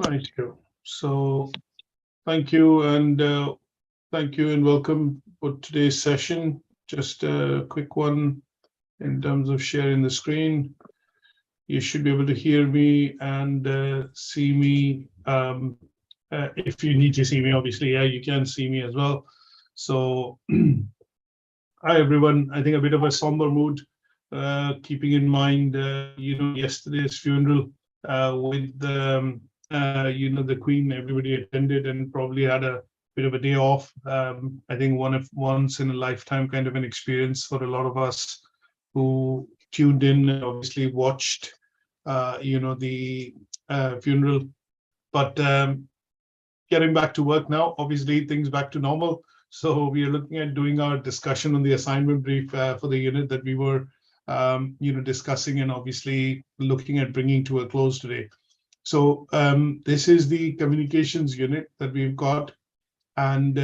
Right. So thank you and welcome for today's session. Just a quick one in terms of sharing the screen. You should be able to hear me and see me. If you need to see me, obviously, yeah, you can see me as well. So hi everyone. I think a bit of a somber mood, keeping in mind yesterday's funeral with the Queen. Everybody attended and probably had a bit of a day off. I think once in a lifetime kind of an experience for a lot of us who tuned in and obviously watched the funeral. But getting back to work now, obviously things back to normal. So we are looking at doing our discussion on the assignment brief for the unit that we were discussing and obviously looking at bringing to a close today. So this is the communications unit that we've got. And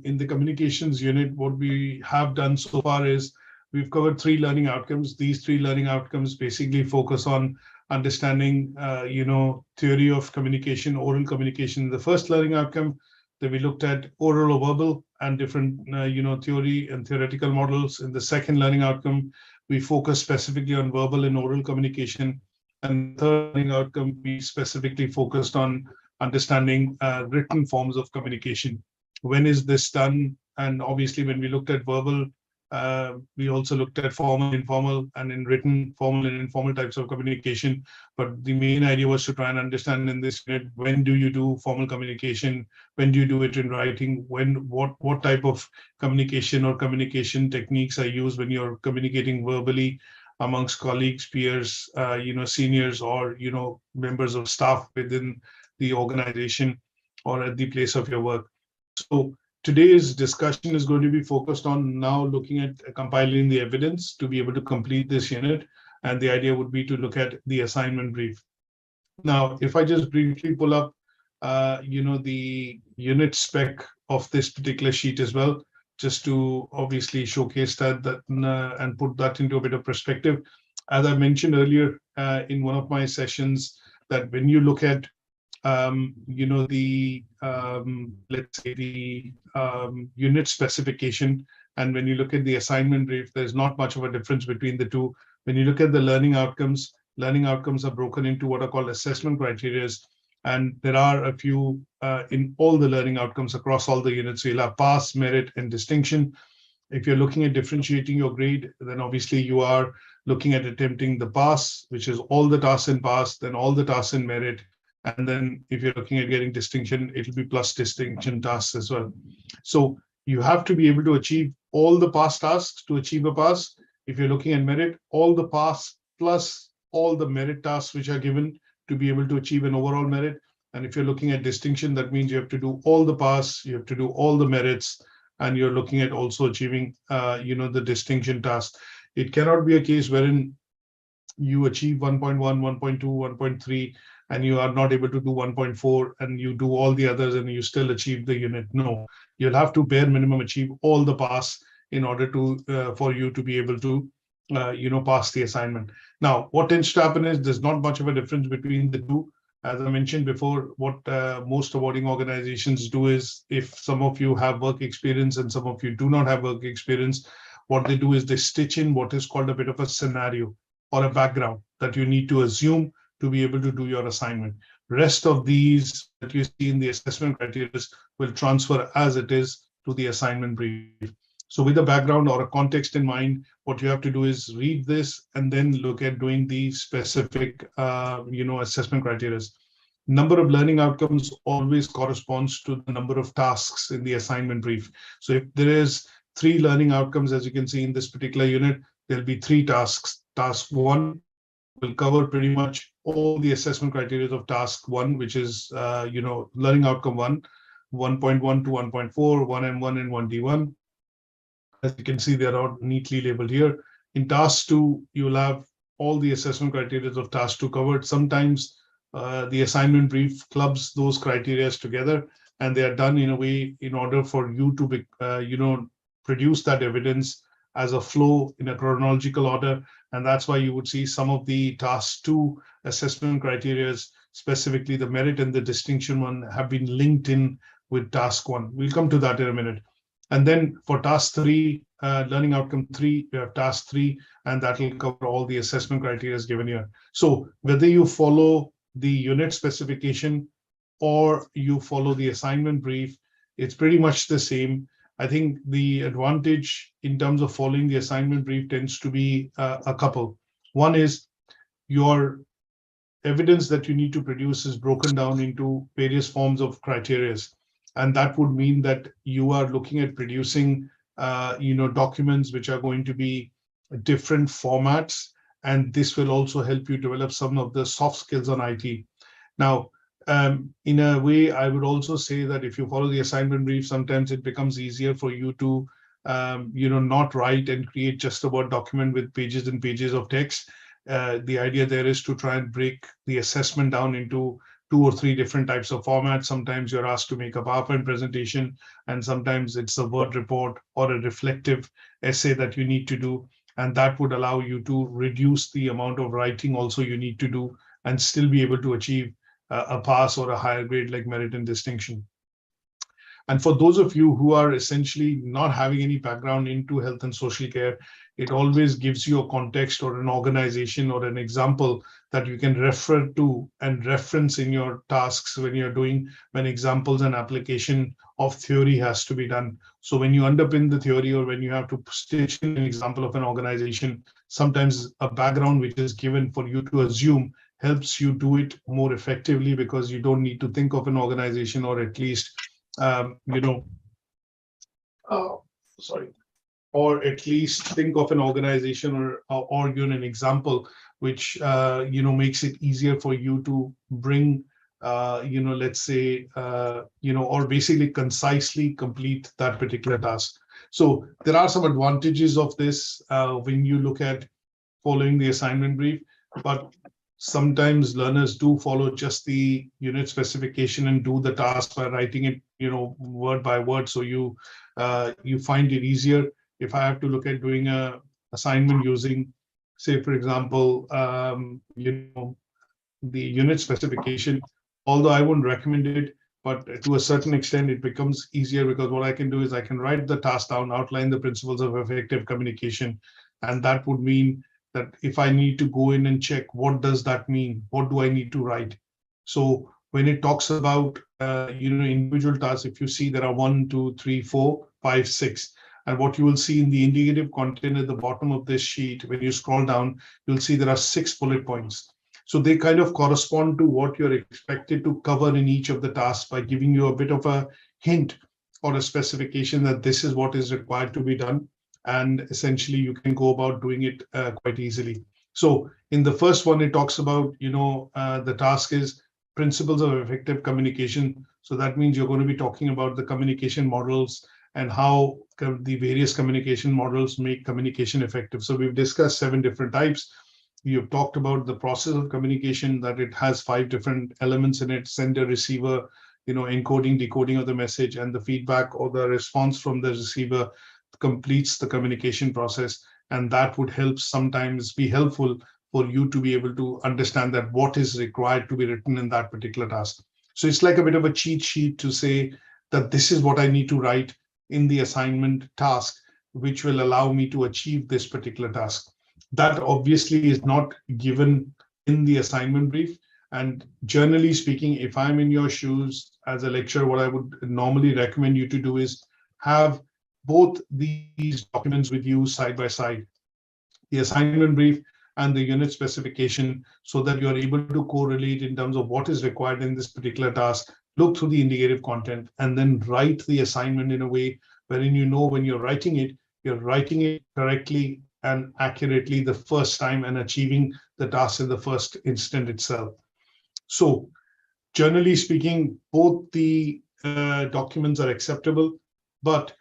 in the communications unit, what we have done so far is we've covered 3 learning outcomes. These 3 learning outcomes basically focus on understanding, theory of communication, oral communication. The first learning outcome that we looked at oral or verbal and different, theory and theoretical models. In the second learning outcome, we focus specifically on verbal and oral communication. And the third learning outcome, we specifically focused on understanding written forms of communication. When is this done? And obviously, when we looked at verbal, we also looked at formal, informal, and in written, formal and informal types of communication. But the main idea was to try and understand in this unit, when do you do formal communication? When do you do it in writing? What type of communication or communication techniques are used when you're communicating verbally amongst colleagues, peers, seniors, or, members of staff within the organization or at the place of your work. So today's discussion is going to be focused on now looking at compiling the evidence to be able to complete this unit. And the idea would be to look at the assignment brief. Now, if I just briefly pull up, the unit spec of this particular sheet as well, just to obviously showcase that and put that into a bit of perspective. As I mentioned earlier in one of my sessions, that when you look at let's say the unit specification, and when you look at the assignment brief, there's not much of a difference between the two. When you look at the learning outcomes are broken into what are called assessment criteria, and there are a few in all the learning outcomes across all the units. So you'll have pass, merit, and distinction. If you're looking at differentiating your grade, then obviously you are looking at attempting the pass, which is all the tasks in pass, then all the tasks in merit. And then if you're looking at getting distinction, it'll be plus distinction tasks as well. So you have to be able to achieve all the pass tasks to achieve a pass. If you're looking at merit, all the pass plus all the merit tasks which are given to be able to achieve an overall merit. And if you're looking at distinction, that means you have to do all the pass, you have to do all the merits, and you're looking at also achieving, the distinction task. It cannot be a case wherein you achieve 1.1, 1.2, 1.3, and you are not able to do 1.4, and you do all the others and you still achieve the unit. No, you'll have to bare minimum achieve all the pass in order to for you to be able to pass the assignment. Now, what tends to happen is there's not much of a difference between the two. As I mentioned before, what most awarding organizations do is, if some of you have work experience and some of you do not have work experience, what they do is they stitch in what is called a bit of a scenario or a background that you need to assume to be able to do your assignment. Rest of these that you see in the assessment criteria will transfer as it is to the assignment brief. So with a background or a context in mind, what you have to do is read this and then look at doing the specific, assessment criteria. Number of learning outcomes always corresponds to the number of tasks in the assignment brief. So if there is 3 learning outcomes, as you can see in this particular unit, there'll be 3 tasks. Task 1 will cover pretty much all the assessment criteria of task 1, which is, learning outcome 1, 1.1 to 1.4, 1M1 and 1D1. As you can see, they're all neatly labeled here. In task 2, you'll have all the assessment criteria of task 2 covered. Sometimes the assignment brief clubs those criteria together, and they are done in a way in order for you to be, produce that evidence as a flow in a chronological order. And that's why you would see some of the task 2 assessment criteria specifically the merit and the distinction one, have been linked in with task 1. We'll come to that in a minute. And then for task 3, learning outcome 3, you have task 3, and that will cover all the assessment criteria given here. So whether you follow the unit specification or you follow the assignment brief, it's pretty much the same. I think the advantage in terms of following the assignment brief tends to be a couple. One is your evidence that you need to produce is broken down into various forms of criteria. And that would mean that you are looking at producing documents which are going to be different formats. And this will also help you develop some of the soft skills on IT. Now, in a way, I would also say that if you follow the assignment brief, sometimes it becomes easier for you to, not write and create just a Word document with pages and pages of text. The idea there is to try and break the assessment down into 2 or 3 different types of formats. Sometimes you're asked to make a PowerPoint presentation, and sometimes it's a Word report or a reflective essay that you need to do. And that would allow you to reduce the amount of writing also you need to do and still be able to achieve a pass or a higher grade like merit and distinction. And for those of you who are essentially not having any background into health and social care, it always gives you a context or an organization or an example that you can refer to and reference in your tasks when examples and application of theory has to be done. So when you underpin the theory or when you have to stitch in an example of an organization, sometimes a background which is given for you to assume helps you do it more effectively, because you don't need to think of an organization, or at least, or at least think of an organization or an example which, makes it easier for you to bring, let's say, or basically concisely complete that particular task. So there are some advantages of this when you look at following the assignment brief, but sometimes learners do follow just the unit specification and do the task by writing it, word by word. So you find it easier. If I have to look at doing a assignment using, say, for example, the unit specification, although I wouldn't recommend it, but to a certain extent, it becomes easier, because what I can do is I can write the task down, outline the principles of effective communication, and that would mean that if I need to go in and check, what does that mean? What do I need to write? So when it talks about, individual tasks, if you see there are 1, 2, 3, 4, 5, 6. And what you will see in the indicative content at the bottom of this sheet, when you scroll down, you'll see there are 6 bullet points. So they kind of correspond to what you're expected to cover in each of the tasks by giving you a bit of a hint or a specification that this is what is required to be done. And essentially, you can go about doing it quite easily. So in the first one, it talks about, the task is principles of effective communication. So that means you're going to be talking about the communication models and how the various communication models make communication effective. So we've discussed 7 different types. You've talked about the process of communication, that it has 5 different elements in it: sender, receiver, encoding, decoding of the message, and the feedback or the response from the receiver completes the communication process. And that would sometimes be helpful for you to be able to understand that what is required to be written in that particular task. So it's like a bit of a cheat sheet to say that this is what I need to write in the assignment task, which will allow me to achieve this particular task. That obviously is not given in the assignment brief. And generally speaking, if I'm in your shoes as a lecturer, what I would normally recommend you to do is have both these documents with you side by side, the assignment brief and the unit specification, so that you're able to correlate in terms of what is required in this particular task, look through the indicative content, and then write the assignment in a way wherein when you're writing it correctly and accurately the first time and achieving the task in the first instant itself. So generally speaking, both the documents are acceptable, but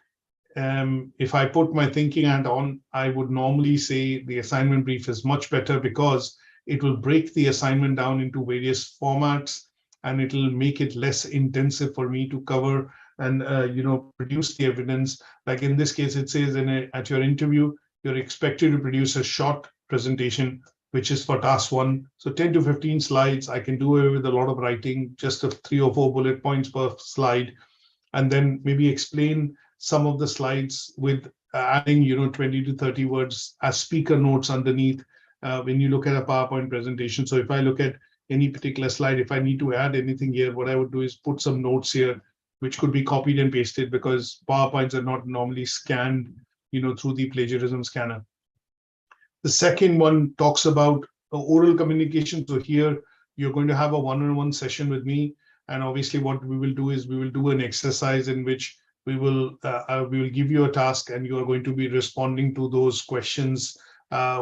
if I put my thinking hat on, I would normally say the assignment brief is much better, because it will break the assignment down into various formats, and it will make it less intensive for me to cover and produce the evidence. Like in this case, it says at your interview, you're expected to produce a short presentation which is for task 1. So 10 to 15 slides, I can do away with a lot of writing, just 3 or 4 bullet points per slide, and then maybe explain some of the slides with adding 20 to 30 words as speaker notes underneath when you look at a PowerPoint presentation. So if I look at any particular slide, if I need to add anything here, what I would do is put some notes here, which could be copied and pasted, because PowerPoints are not normally scanned through the plagiarism scanner. The second one talks about oral communication. So here you're going to have a one-on-one session with me, and obviously what we will do is we will do an exercise in which we will give you a task, and you are going to be responding to those questions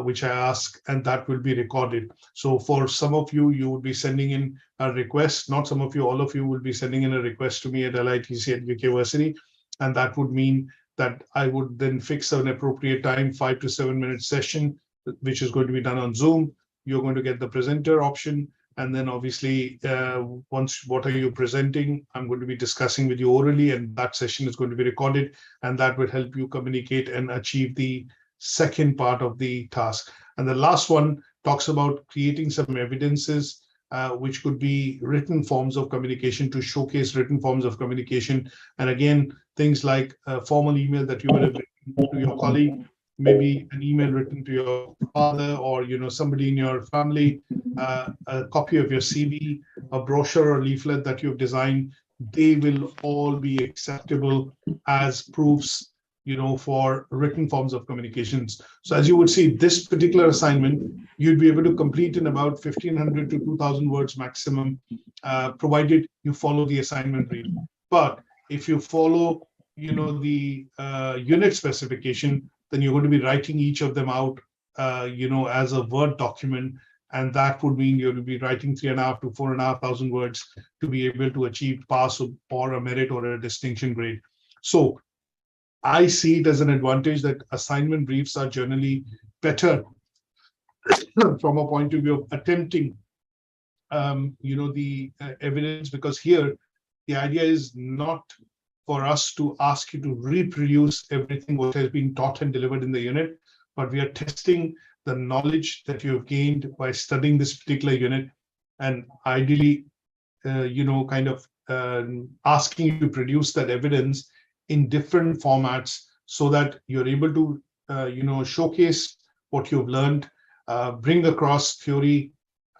which I ask, and that will be recorded. So for some of you, you would be sending in a request, not some of you, all of you will be sending in a request to me at LITC at UK Versity, and that would mean that I would then fix an appropriate time, 5 to 7 minute session, which is going to be done on Zoom. You're going to get the presenter option, and then obviously once what are you presenting, I'm going to be discussing with you orally, and that session is going to be recorded, and that will help you communicate and achieve the second part of the task. And the last one talks about creating some evidences, which could be written forms of communication, to showcase written forms of communication. And again, things like a formal email that you would have written to your colleague, maybe an email written to your father or somebody in your family, a copy of your CV, a brochure or leaflet that you've designed. They will all be acceptable as proofs for written forms of communications. So as you would see, this particular assignment, you'd be able to complete in about 1,500 to 2,000 words maximum, provided you follow the assignment brief. But if you follow, the unit specification, then you're going to be writing each of them out, as a Word document. And that would mean you'll be writing 3,500 to 4,500 words to be able to achieve pass or a merit or a distinction grade. So I see it as an advantage that assignment briefs are generally better from a point of view of attempting, the evidence, because here the idea is not for us to ask you to reproduce everything what has been taught and delivered in the unit, but we are testing the knowledge that you have gained by studying this particular unit, and ideally, asking you to produce that evidence in different formats so that you're able to, showcase what you've learned, bring across theory,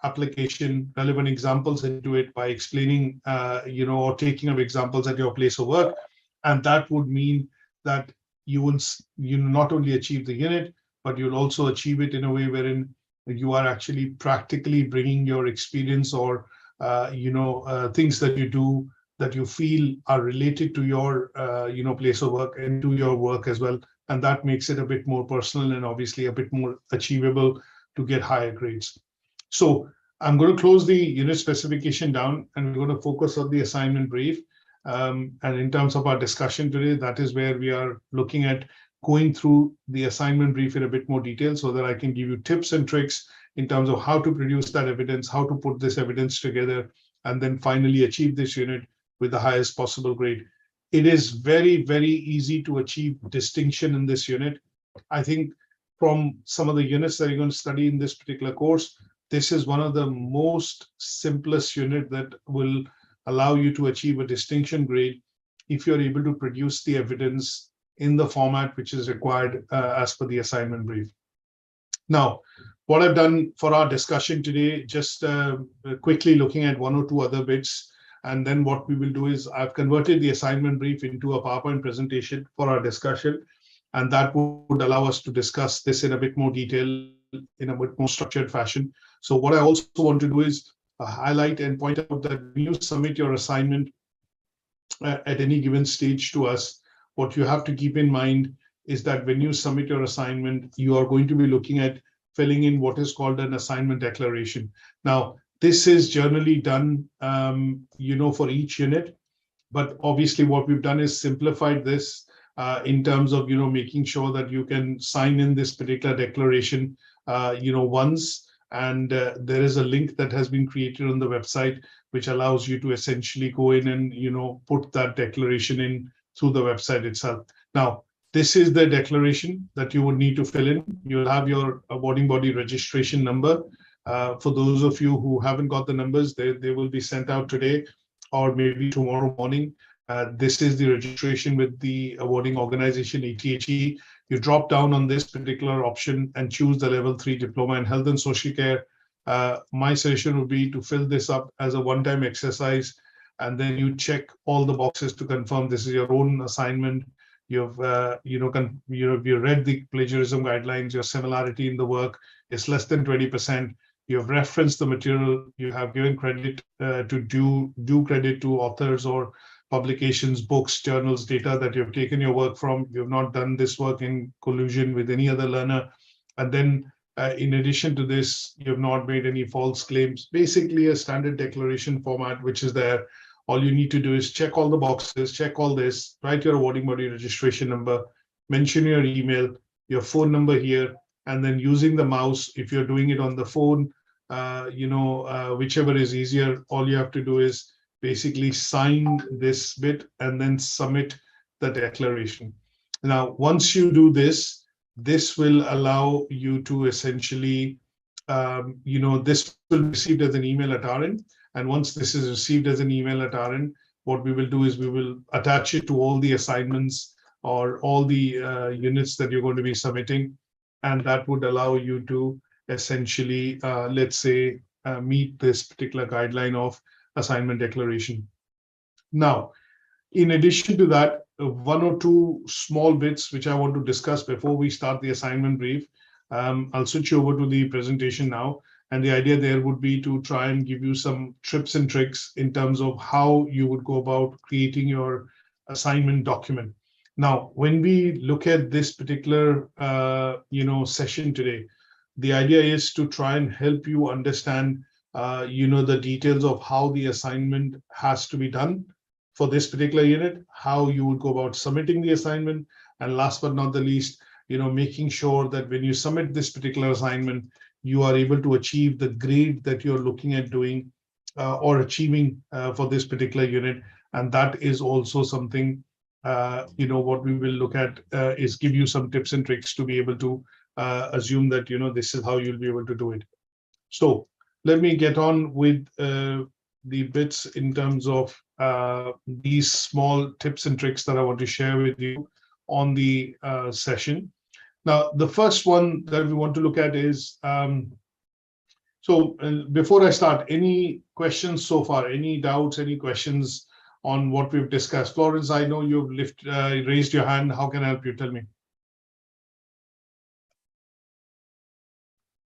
application, relevant examples into it by explaining, or taking up examples at your place of work. And that would mean that you will not only achieve the unit, but you'll also achieve it in a way wherein you are actually practically bringing your experience or, things that you do that you feel are related to your, place of work and to your work as well. And that makes it a bit more personal and obviously a bit more achievable to get higher grades. So I'm going to close the unit specification down, and we're going to focus on the assignment brief. And in terms of our discussion today, that is where we are looking at going through the assignment brief in a bit more detail so that I can give you tips and tricks in terms of how to produce that evidence, how to put this evidence together, and then finally achieve this unit with the highest possible grade. It is very, very easy to achieve distinction in this unit. I think from some of the units that you're going to study in this particular course, this is one of the most simplest unit that will allow you to achieve a distinction grade if you're able to produce the evidence in the format which is required as per the assignment brief. Now, what I've done for our discussion today, just quickly looking at one or two other bits, and then what we will do is I've converted the assignment brief into a PowerPoint presentation for our discussion, and that would allow us to discuss this in a bit more detail, in a bit more structured fashion. So what I also want to do is highlight and point out that when you submit your assignment at any given stage to us, what you have to keep in mind is that when you submit your assignment, you are going to be looking at filling in what is called an assignment declaration. Now, this is generally done, for each unit, but obviously what we've done is simplified this in terms of, making sure that you can sign in this particular declaration, once, and there is a link that has been created on the website, which allows you to essentially go in and, put that declaration in through the website itself. Now, This is the declaration that you would need to fill in. You'll have your awarding body registration number. For those of you who haven't got the numbers, they will be sent out today or maybe tomorrow morning. This is the registration with the awarding organization, ATHE. You drop down on this particular option and choose the level 3 diploma in health and social care. My suggestion would be to fill this up as a one-time exercise, and then you check all the boxes to confirm this is your own assignment. You've you read the plagiarism guidelines. Your similarity in the work is less than 20%. You have referenced the material. You have given credit to due credit to authors or publications, books, journals, data that you have taken your work from. You have not done this work in collusion with any other learner. And then in addition to this, you have not made any false claims. Basically a standard declaration format, which is there. All you need to do is check all the boxes, check all this, write your awarding body registration number, mention your email, your phone number here, and then using the mouse, if you're doing it on the phone, whichever is easier, all you have to do is basically sign this bit and then submit the declaration. Now, once you do this, this will allow you to essentially, this will be received as an email at our end. And once this is received as an email at our end, what we will do is we will attach it to all the assignments or all the units that you're going to be submitting. And that would allow you to essentially, let's say, meet this particular guideline of assignment declaration. Now, in addition to that, one or two small bits which I want to discuss before we start the assignment brief. I'll switch over to the presentation now. And the idea there would be to try and give you some tips and tricks in terms of how you would go about creating your assignment document. Now, when we look at this particular session today, the idea is to try and help you understand the details of how the assignment has to be done for this particular unit, how you would go about submitting the assignment, and last but not the least, making sure that when you submit this particular assignment, you are able to achieve the grade that you're looking at doing or achieving for this particular unit. And that is also something, what we will look at is give you some tips and tricks to be able to assume that, this is how you'll be able to do it. So let me get on with the bits in terms of these small tips and tricks that I want to share with you on the session. Now, the first one that we want to look at is, before I start, any questions so far, any doubts, any questions on what we've discussed? Florence, I know you've raised your hand. How can I help you? Tell me.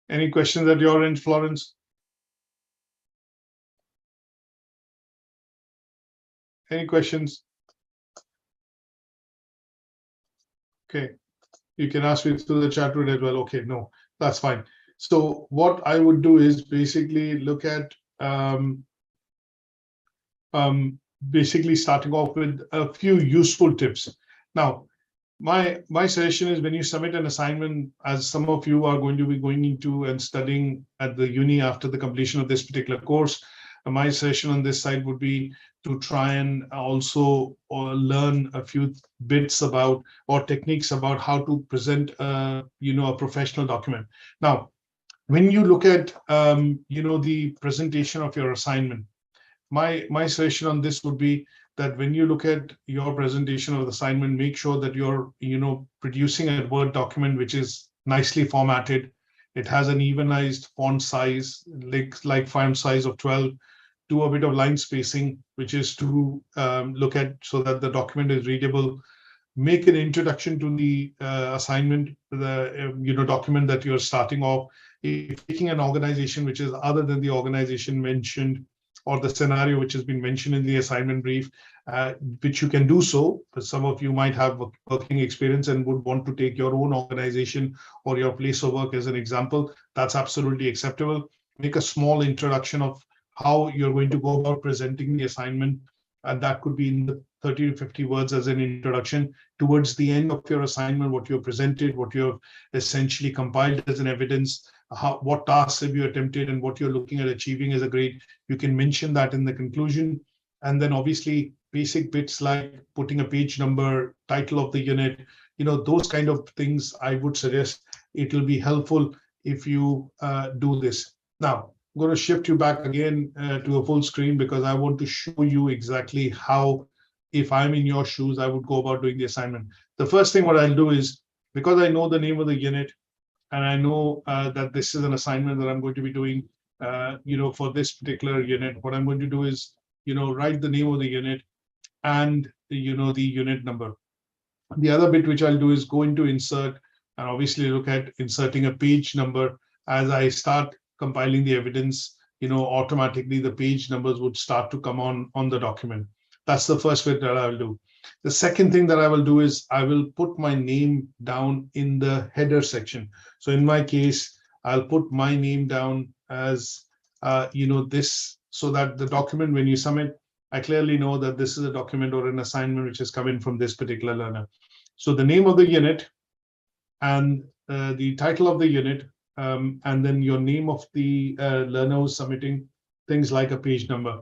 Any questions at your end, Florence? Any questions? Okay. You can ask me through the chat room as well. Okay, no, that's fine. So what I would do is basically look at basically starting off with a few useful tips. Now, my suggestion is when you submit an assignment, as some of you are going to be going into and studying at the uni after the completion of this particular course, my suggestion on this side would be to try and also learn a few bits about or techniques about how to present a professional document. Now, when you look at the presentation of your assignment, my suggestion on this would be that when you look at your presentation of the assignment, make sure that you're producing a Word document which is nicely formatted. It has an evenized font size, like font size of 12. Do a bit of line spacing, which is to look at so that the document is readable. Make an introduction to the assignment, the document that you're starting off. If you're taking an organization which is other than the organization mentioned or the scenario which has been mentioned in the assignment brief, which you can do so, but some of you might have working experience and would want to take your own organization or your place of work as an example, that's absolutely acceptable. Make a small introduction of how you're going to go about presenting the assignment, and that could be in the 30 to 50 words as an introduction. Towards the end of your assignment, what you have presented, what you have essentially compiled as an evidence, what tasks have you attempted and what you're looking at achieving as a grade, you can mention that in the conclusion. And then obviously basic bits like putting a page number, title of the unit, those kind of things, I would suggest it will be helpful if you do this. Now, I'm going to shift you back again to a full screen because I want to show you exactly how, if I'm in your shoes, I would go about doing the assignment. The first thing what I'll do is, because I know the name of the unit and I know that this is an assignment that I'm going to be doing, for this particular unit, what I'm going to do is, write the name of the unit and, the unit number. The other bit which I'll do is go into insert and obviously look at inserting a page number. As I start compiling the evidence, automatically the page numbers would start to come on the document. That's the first bit that I'll do. The second thing that I will do is I will put my name down in the header section. So in my case, I'll put my name down as, this, so that the document, when you submit, I clearly know that this is a document or an assignment which has come in from this particular learner. So the name of the unit and the title of the unit, and then your name of the learner who's submitting, things like a page number.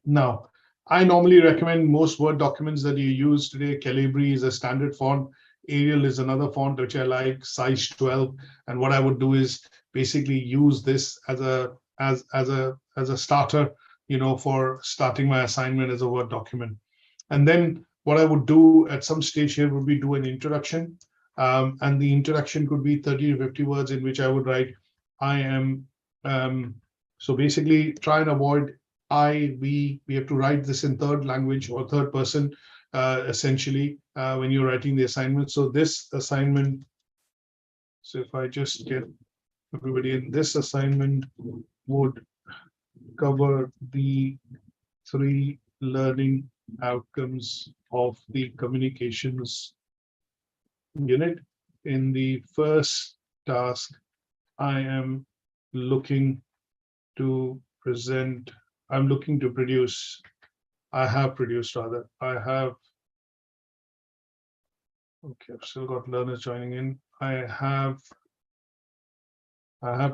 Now, I normally recommend most Word documents that you use today. Calibri is a standard font. Arial is another font which I like, size 12. And what I would do is basically use this as a starter, for starting my assignment as a Word document. And then what I would do at some stage here would be do an introduction. And the introduction could be 30 to 50 words in which I would write, I am, so basically try and avoid we have to write this in third language or third person, essentially, when you're writing the assignment. So this assignment, so if I just get everybody in, this assignment would cover the 3 learning outcomes of the communications unit. In the first task, I am looking to present, I'm looking to produce, I have produced rather, okay, I've still got learners joining in. I have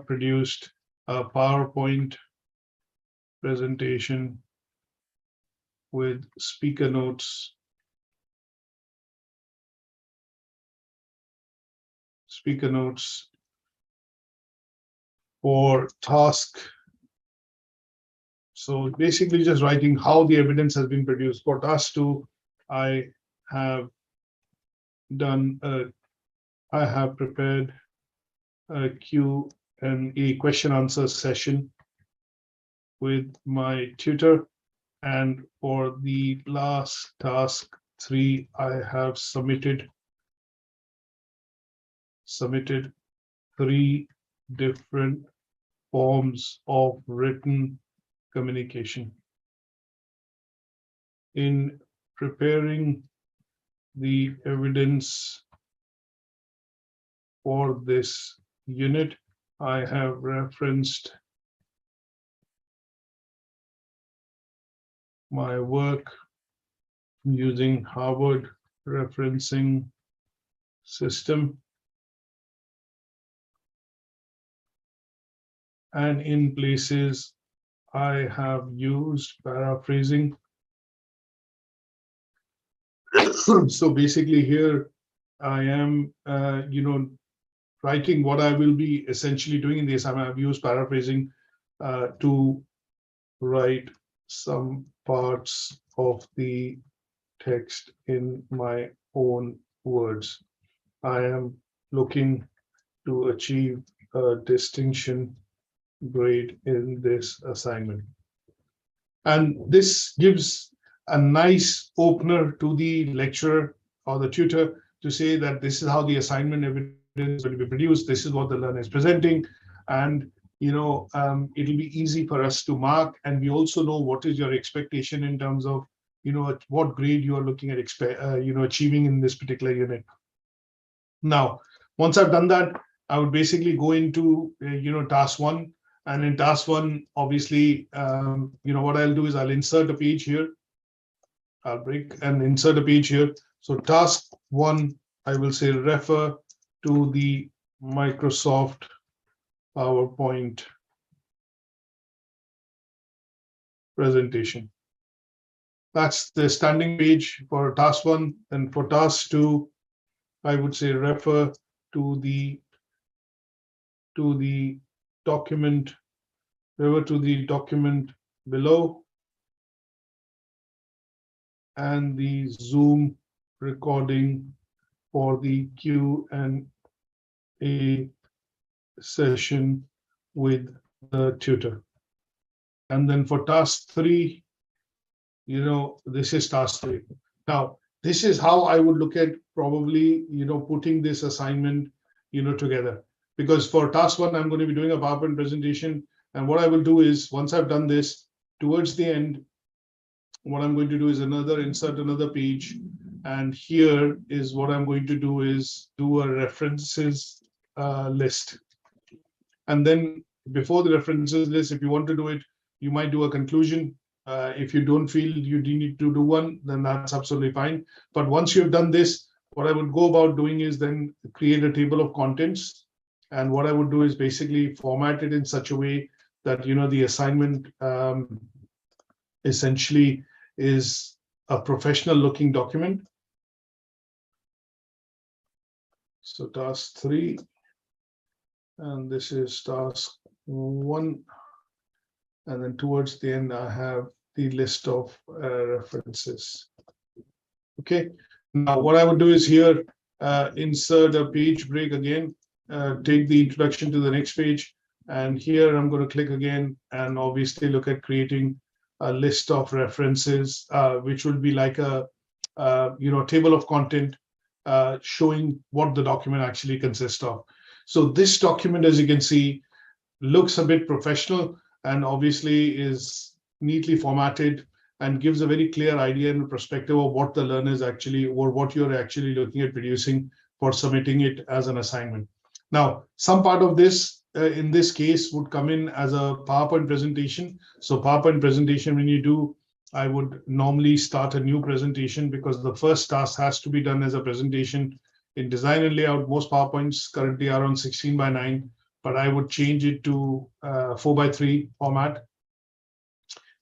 produced a PowerPoint presentation with speaker notes, for task. So basically just writing how the evidence has been produced. For task 2, I have prepared a Q&A question answer session with my tutor. And for the last task 3, I have submitted 3 different forms of written communication. In preparing the evidence for this unit, I have referenced my work using Harvard referencing system, and in places I have used paraphrasing. So basically here I am, writing what I will be essentially doing in this. I've used paraphrasing to write some parts of the text in my own words. I am looking to achieve a distinction grade in this assignment. And this gives a nice opener to the lecturer or the tutor to say that this is how the assignment evidence is going to be produced. This is what the learner is presenting. And it'll be easy for us to mark. And we also know what is your expectation in terms of, what grade you are looking at, achieving in this particular unit. Now, once I've done that, I would basically go into, task 1. And in task 1, obviously, what I'll do is I'll insert a page here. I'll break and insert a page here. So task 1, I will say refer to the Microsoft PowerPoint presentation. That's the standing page for task 1. And for task 2, I would say refer to the document, below, and the Zoom recording for the Q&A session with the tutor. And then for task 3, this is task 3. Now, this is how I would look at probably, putting this assignment, together. Because for task 1, I'm going to be doing a PowerPoint presentation. And what I will do is, once I've done this, towards the end, what I'm going to do is insert another page. And here is what I'm going to do is do a references list. And then before the references list, if you want to do it, you might do a conclusion. If you don't feel you need to do one, then that's absolutely fine. But once you've done this, what I would go about doing is then create a table of contents. And what I would do is basically format it in such a way that, the assignment essentially is a professional looking document. So task 3, and this is task 1. And then towards the end, I have the list of references. Okay, now what I would do is here, insert a page break again, take the introduction to the next page. And here I'm going to click again and obviously look at creating a list of references, which will be like a table of content showing what the document actually consists of. So this document, as you can see, looks a bit professional and obviously is neatly formatted and gives a very clear idea and perspective of what the learners actually, or what you're actually looking at producing for submitting it as an assignment. Now, some part of this, in this case, would come in as a PowerPoint presentation. So PowerPoint presentation, when you do, I would normally start a new presentation because the first task has to be done as a presentation. In design and layout, most PowerPoints currently are on 16:9, but I would change it to 4:3 format.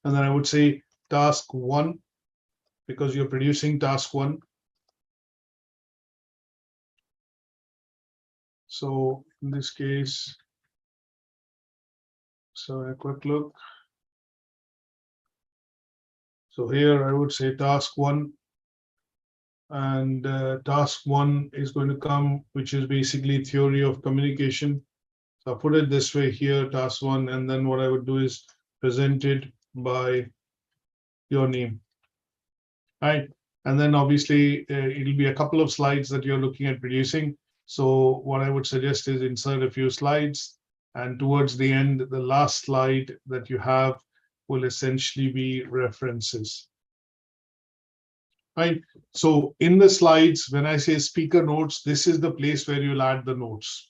And then I would say task 1, because you're producing task 1. So in this case, so a quick look. So here I would say task 1, and task 1 is going to come, which is basically theory of communication. So I'll put it this way here, task 1, and then what I would do is present it by your name, right? And then obviously it'll be a couple of slides that you're looking at producing. So what I would suggest is insert a few slides, and towards the end, the last slide that you have will essentially be references, right? So in the slides, when I say speaker notes, this is the place where you'll add the notes.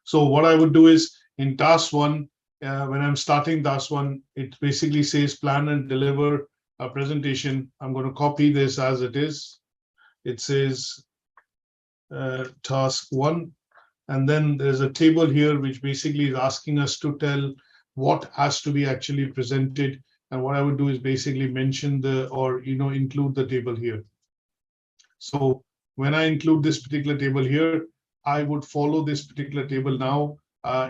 So what I would do is in task 1, when I'm starting task 1, it basically says plan and deliver a presentation. I'm going to copy this as it is. It says task 1, and then there's a table here which basically is asking us to tell what has to be actually presented. And what I would do is basically mention include the table here. So when I include this particular table here, I would follow this particular table now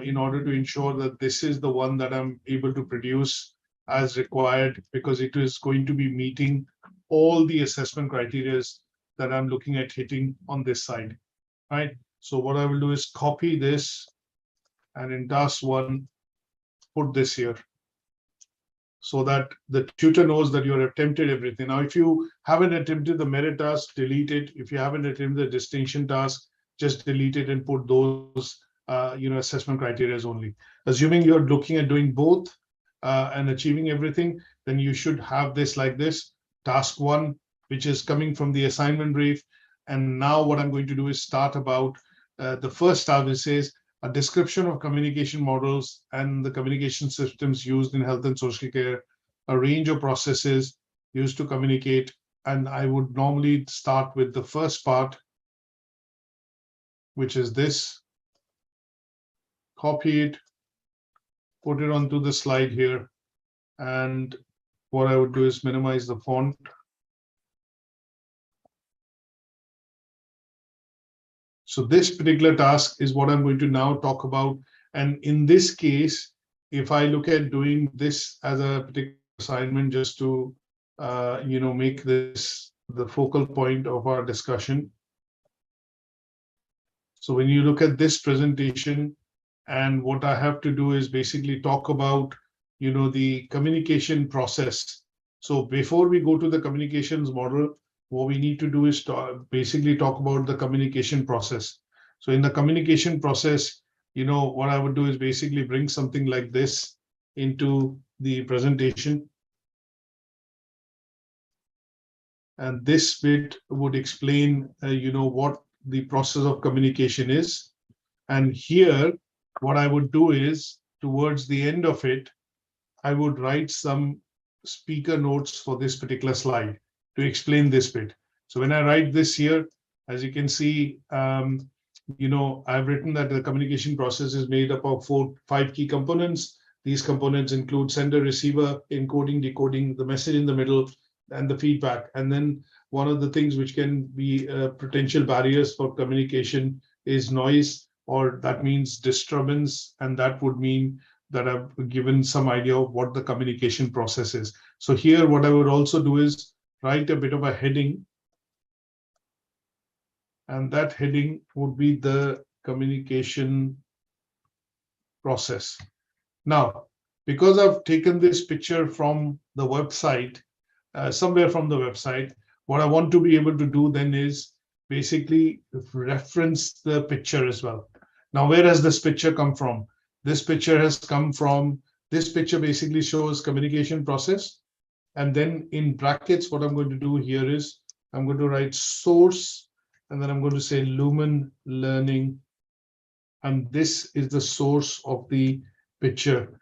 in order to ensure that this is the one that I'm able to produce as required, because it is going to be meeting all the assessment criteria that I'm looking at hitting on this side, right? So what I will do is copy this, and in task 1, put this here, so that the tutor knows that you've attempted everything. Now, if you haven't attempted the merit task, delete it. If you haven't attempted the distinction task, just delete it and put those assessment criteria only. Assuming you're looking at doing both and achieving everything, then you should have this like this, task 1, which is coming from the assignment brief. And now what I'm going to do is start about the first tab. It says a description of communication models and the communication systems used in health and social care, a range of processes used to communicate. And I would normally start with the first part, which is this. Copy it, put it onto the slide here. And what I would do is minimize the font. So this particular task is what I'm going to now talk about. And in this case, if I look at doing this as a particular assignment, just to make this the focal point of our discussion. So when you look at this presentation, and what I have to do is basically talk about, the communication process. So before we go to the communications model, what we need to do is basically talk about the communication process. So in the communication process, what I would do is basically bring something like this into the presentation. And this bit would explain, what the process of communication is. And here, what I would do is, towards the end of it, I would write some speaker notes for this particular slide to explain this bit. So when I write this here, as you can see, I've written that the communication process is made up of 5 key components. These components include sender, receiver, encoding, decoding, the message in the middle, and the feedback. And then one of the things which can be potential barriers for communication is noise, or that means disturbance, and that would mean that I've given some idea of what the communication process is. So here, what I would also do is write a bit of a heading, and that heading would be the communication process. Now, because I've taken this picture from the website, somewhere from the website, what I want to be able to do then is basically reference the picture as well. Now, where has this picture come from? This picture has come from, this picture basically shows communication process. And then in brackets, what I'm going to do here is I'm going to write source, and then I'm going to say Lumen Learning. And this is the source of the picture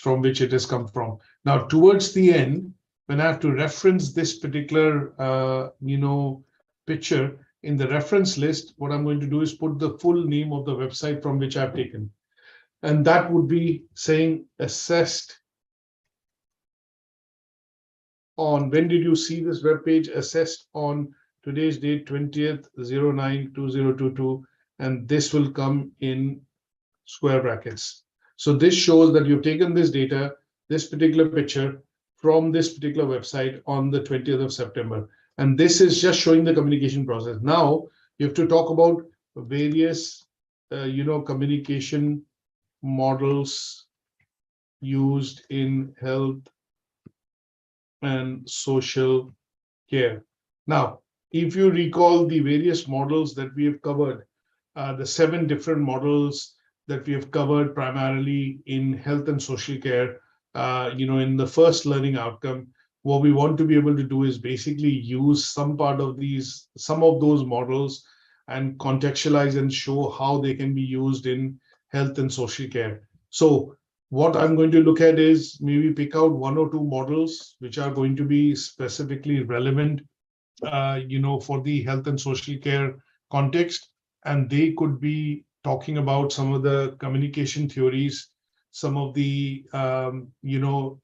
from which it has come from. Now, towards the end, when I have to reference this particular, picture in the reference list, what I'm going to do is put the full name of the website from which I've taken. And that would be saying assessed on, when did you see this web page? Assessed on today's date, 20th/09/2022, and this will come in square brackets. So this shows that you've taken this data, this particular picture, from this particular website on the 20th of September. And this is just showing the communication process. Now you have to talk about various, communication models used in health and social care. Now, if you recall the various models that we have covered, the 7 different models that we have covered primarily in health and social care, in the first learning outcome, what we want to be able to do is basically use some of those models and contextualize and show how they can be used in health and social care. So what I'm going to look at is maybe pick out 1 or 2 models which are going to be specifically relevant, for the health and social care context. And they could be talking about some of the communication theories, some of the,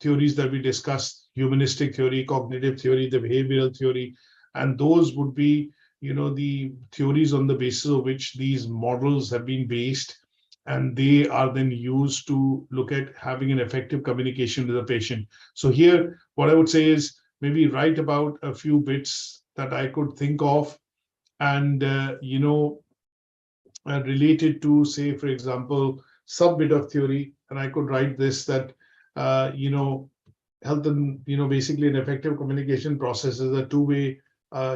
theories that we discussed, humanistic theory, cognitive theory, the behavioral theory. And those would be, the theories on the basis of which these models have been based. And they are then used to look at having an effective communication with the patient. So here, what I would say is maybe write about a few bits that I could think of, and, related to, say, for example, some bit of theory. And I could write this, that, health and, basically an effective communication process is a two-way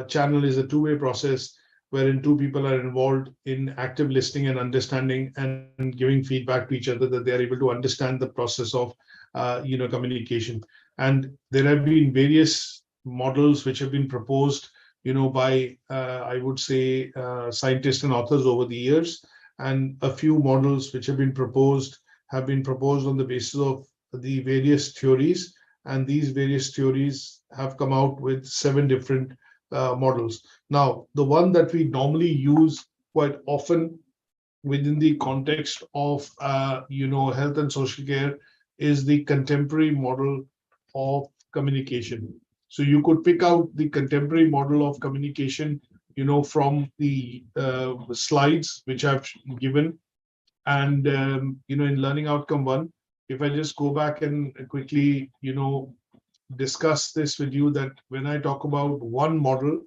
channel, is a two-way process wherein 2 people are involved in active listening and understanding and giving feedback to each other, that they are able to understand the process of, communication. And there have been various models which have been proposed, by, I would say, scientists and authors over the years. And a few models which have been proposed on the basis of the various theories. And these various theories have come out with 7 different models. Now, the one that we normally use quite often within the context of, health and social care is the contemporary model of communication. So you could pick out the contemporary model of communication, from the slides which I've given. And, in learning outcome 1, if I just go back and quickly, discuss this with you, that when I talk about one model,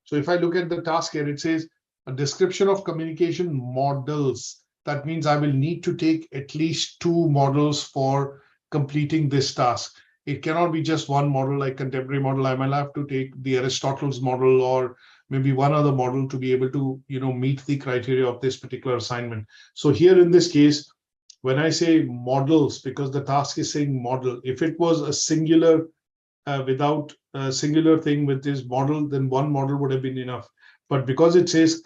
so if I look at the task here, it says a description of communication models. That means I will need to take at least 2 models for completing this task. It cannot be just one model like contemporary model. I might have to take the Aristotle's model or maybe one other model to be able to, meet the criteria of this particular assignment. So here in this case, when I say models, because the task is saying model, if it was a singular without a singular thing with this model, then one model would have been enough. But because it says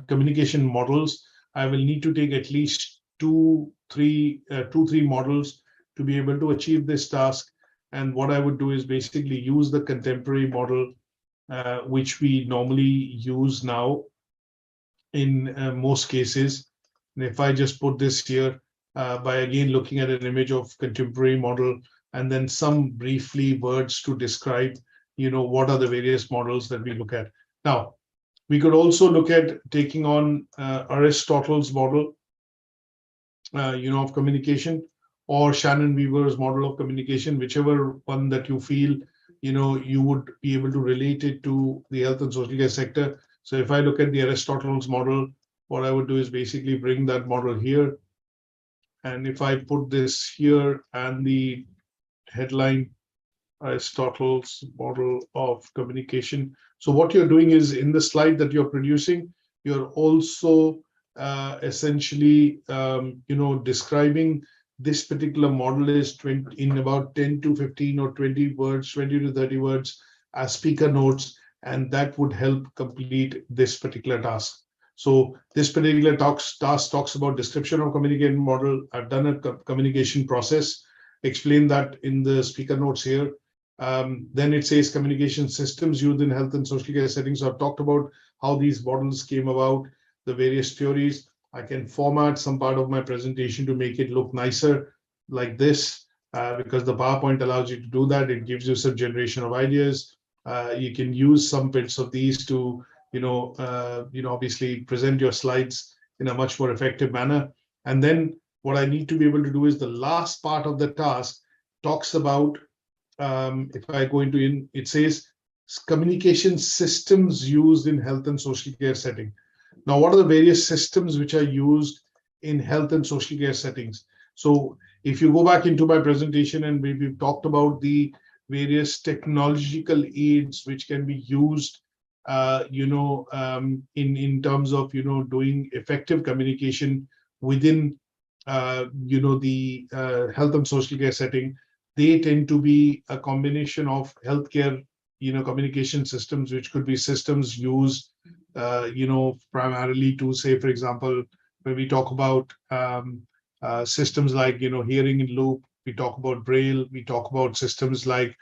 communication models, I will need to take at least two, three models to be able to achieve this task. And what I would do is basically use the contemporary model, which we normally use now in most cases. And if I just put this here, by again looking at an image of contemporary model, and then some briefly words to describe, what are the various models that we look at. Now, we could also look at taking on Aristotle's model, of communication, or Shannon Weaver's model of communication, whichever one that you feel, you would be able to relate it to the health and social care sector. So if I look at the Aristotle's model, what I would do is basically bring that model here. And if I put this here and the headline, Aristotle's model of communication. So what you're doing is, in the slide that you're producing, you're also essentially, describing this particular model is in about 10 to 15 or 20 words, 20 to 30 words as speaker notes, and that would help complete this particular task. So this particular task talks about description of communication model. I've done a communication process, explain that in the speaker notes here. Then it says communication systems used in health and social care settings. So I've talked about how these models came about, the various theories. I can format some part of my presentation to make it look nicer like this, because the PowerPoint allows you to do that. It gives you some generation of ideas. You can use some bits of these to, obviously present your slides in a much more effective manner. And then what I need to be able to do is the last part of the task talks about, if I go into it says communication systems used in health and social care setting. Now, what are the various systems which are used in health and social care settings? So if you go back into my presentation, and we've talked about the various technological aids which can be used, in terms of, doing effective communication within, the health and social care setting. They tend to be a combination of healthcare, communication systems, which could be systems used, primarily to, say, for example, when we talk about systems like, hearing in loop, we talk about Braille, we talk about systems like,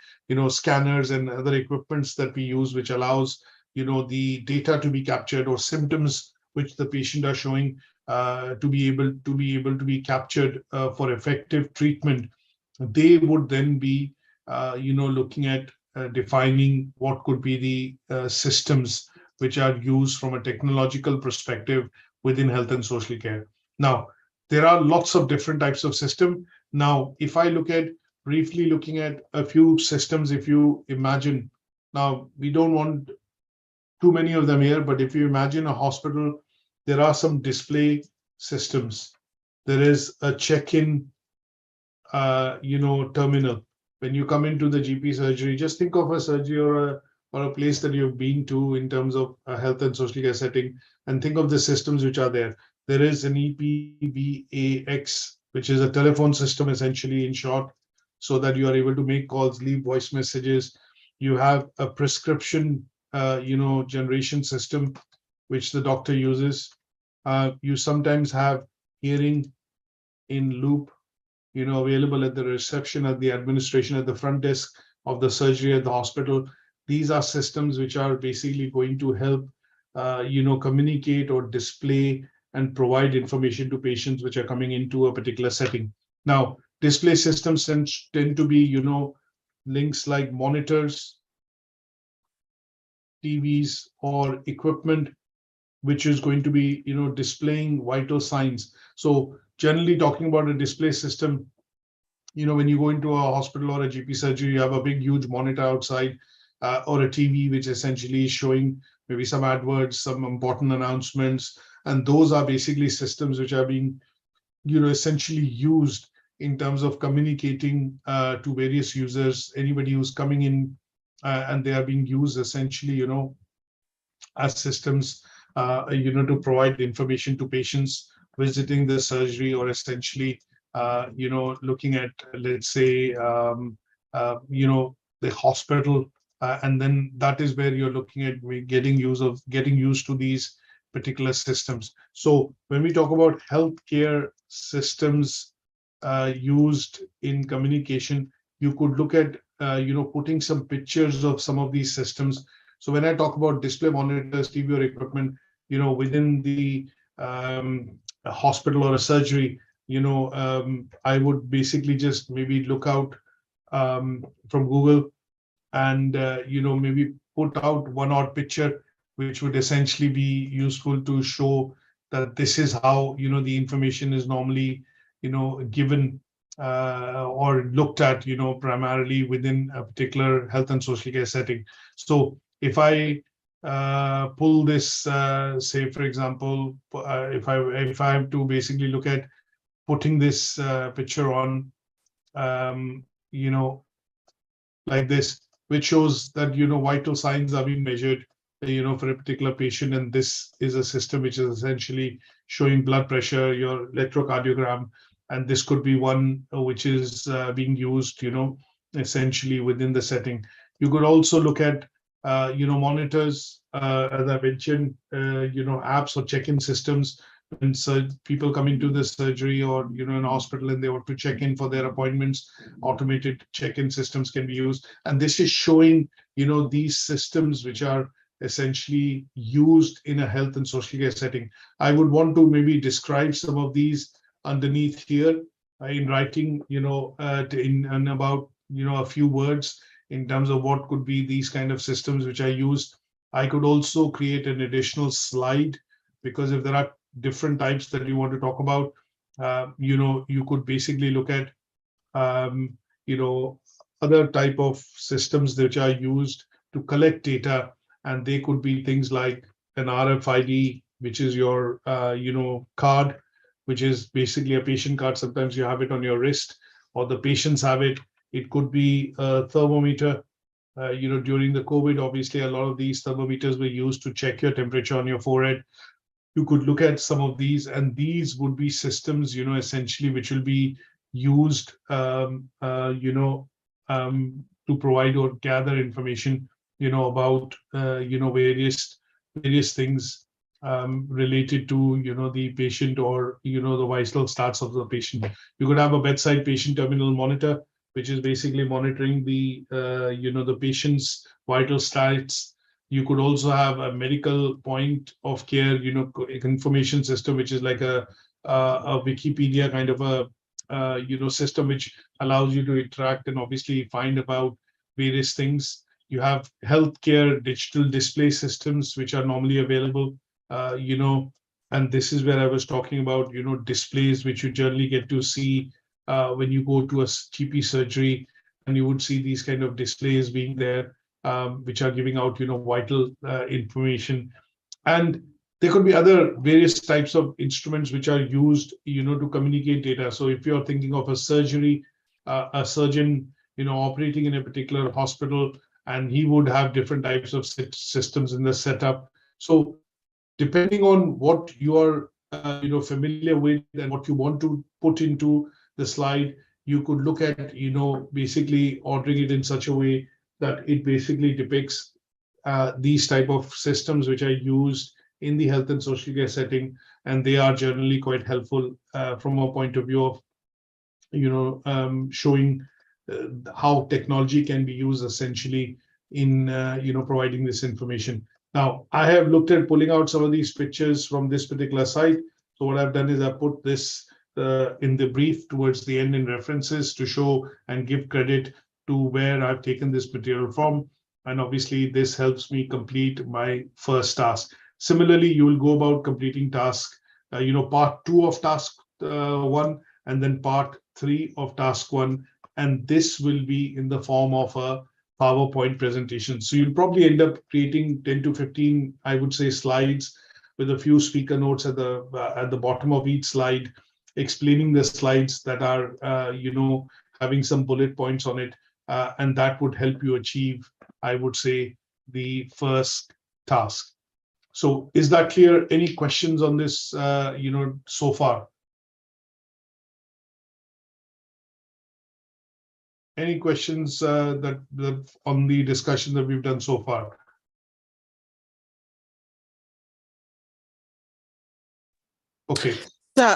scanners and other equipments that we use, which allows, the data to be captured, or symptoms which the patient are showing to be able to be captured for effective treatment. They would then be, looking at defining what could be the systems which are used from a technological perspective within health and social care. Now, there are lots of different types of system. Now, if I briefly looking at a few systems, if you imagine, now we don't want too many of them here, but if you imagine a hospital, there are some display systems. There is a check-in, terminal. When you come into the GP surgery, just think of a surgery or a place that you've been to in terms of a health and social care setting, and think of the systems which are there. There is an EPBAX, which is a telephone system, essentially, in short, so that you are able to make calls, leave voice messages. You have a prescription, generation system, which the doctor uses. You sometimes have hearing in loop, available at the reception, at the administration, at the front desk of the surgery at the hospital. These are systems which are basically going to help, communicate or display and provide information to patients which are coming into a particular setting. Now, display systems tend to be, links like monitors, TVs or equipment which is going to be, displaying vital signs. So generally talking about a display system, when you go into a hospital or a GP surgery, you have a big, huge monitor outside, or a TV, which essentially is showing maybe some adverts, some important announcements. And those are basically systems which are being, essentially used in terms of communicating to various users, anybody who's coming in, and they are being used essentially, as systems, to provide information to patients visiting the surgery, or essentially, looking at, let's say, the hospital, and then that is where you're looking at getting used to these particular systems. So when we talk about healthcare systems used in communication, you could look at, putting some pictures of some of these systems. So when I talk about display monitors, TV or equipment, within the hospital or a surgery, I would basically just maybe look out from Google and, maybe put out one odd picture, which would essentially be useful to show that this is how, the information is normally, given or looked at, primarily within a particular health and social care setting. So if I pull this, say, for example, if I have to basically look at putting this picture on, like this, which shows that, vital signs are being measured, for a particular patient. And this is a system which is essentially showing blood pressure, your electrocardiogram. And this could be one which is being used, essentially within the setting. You could also look at, monitors, as I mentioned, apps or check-in systems. When people come into the surgery or, in a hospital and they want to check in for their appointments, automated check-in systems can be used. And this is showing, these systems which are essentially used in a health and social care setting. I would want to maybe describe some of these underneath here in writing, in about, a few words in terms of what could be these kind of systems which are used. I could also create an additional slide, because if there are different types that you want to talk about, you could basically look at, other type of systems which are used to collect data. And they could be things like an RFID, which is your, card, which is basically a patient card. Sometimes you have it on your wrist, or the patients have it. It could be a thermometer. During the COVID, obviously, a lot of these thermometers were used to check your temperature on your forehead. You could look at some of these, and these would be systems, essentially, which will be used, to provide or gather information, about, various things related to, the patient, or, the vital stats of the patient. You could have a bedside patient terminal monitor, which is basically monitoring the, the patient's vital stats. You could also have a medical point of care, information system, which is like a Wikipedia kind of a, system, which allows you to interact and obviously find about various things. You have healthcare digital display systems, which are normally available, and this is where I was talking about, displays, which you generally get to see when you go to a GP surgery, and you would see these kind of displays being there, which are giving out, vital information. And there could be other various types of instruments which are used, to communicate data. So if you're thinking of a surgery, a surgeon, operating in a particular hospital, and he would have different types of systems in the setup. So depending on what you are, familiar with and what you want to put into the slide, you could look at, basically ordering it in such a way that it basically depicts these type of systems which are used in the health and social care setting, and they are generally quite helpful from a point of view of, showing how technology can be used essentially in, providing this information. Now, I have looked at pulling out some of these pictures from this particular site. So what I've done is I put this in the brief towards the end in references to show and give credit to where I've taken this material from. And obviously, this helps me complete my first task. Similarly, you will go about completing task, part 2 of task 1, and then part 3 of task 1. And this will be in the form of a PowerPoint presentation. So you'll probably end up creating 10 to 15, I would say, slides with a few speaker notes at the bottom of each slide, explaining the slides that are, having some bullet points on it. And that would help you achieve, I would say, the first task. So is that clear? Any questions on this, so far? Any questions that on the discussion that we've done so far? Okay.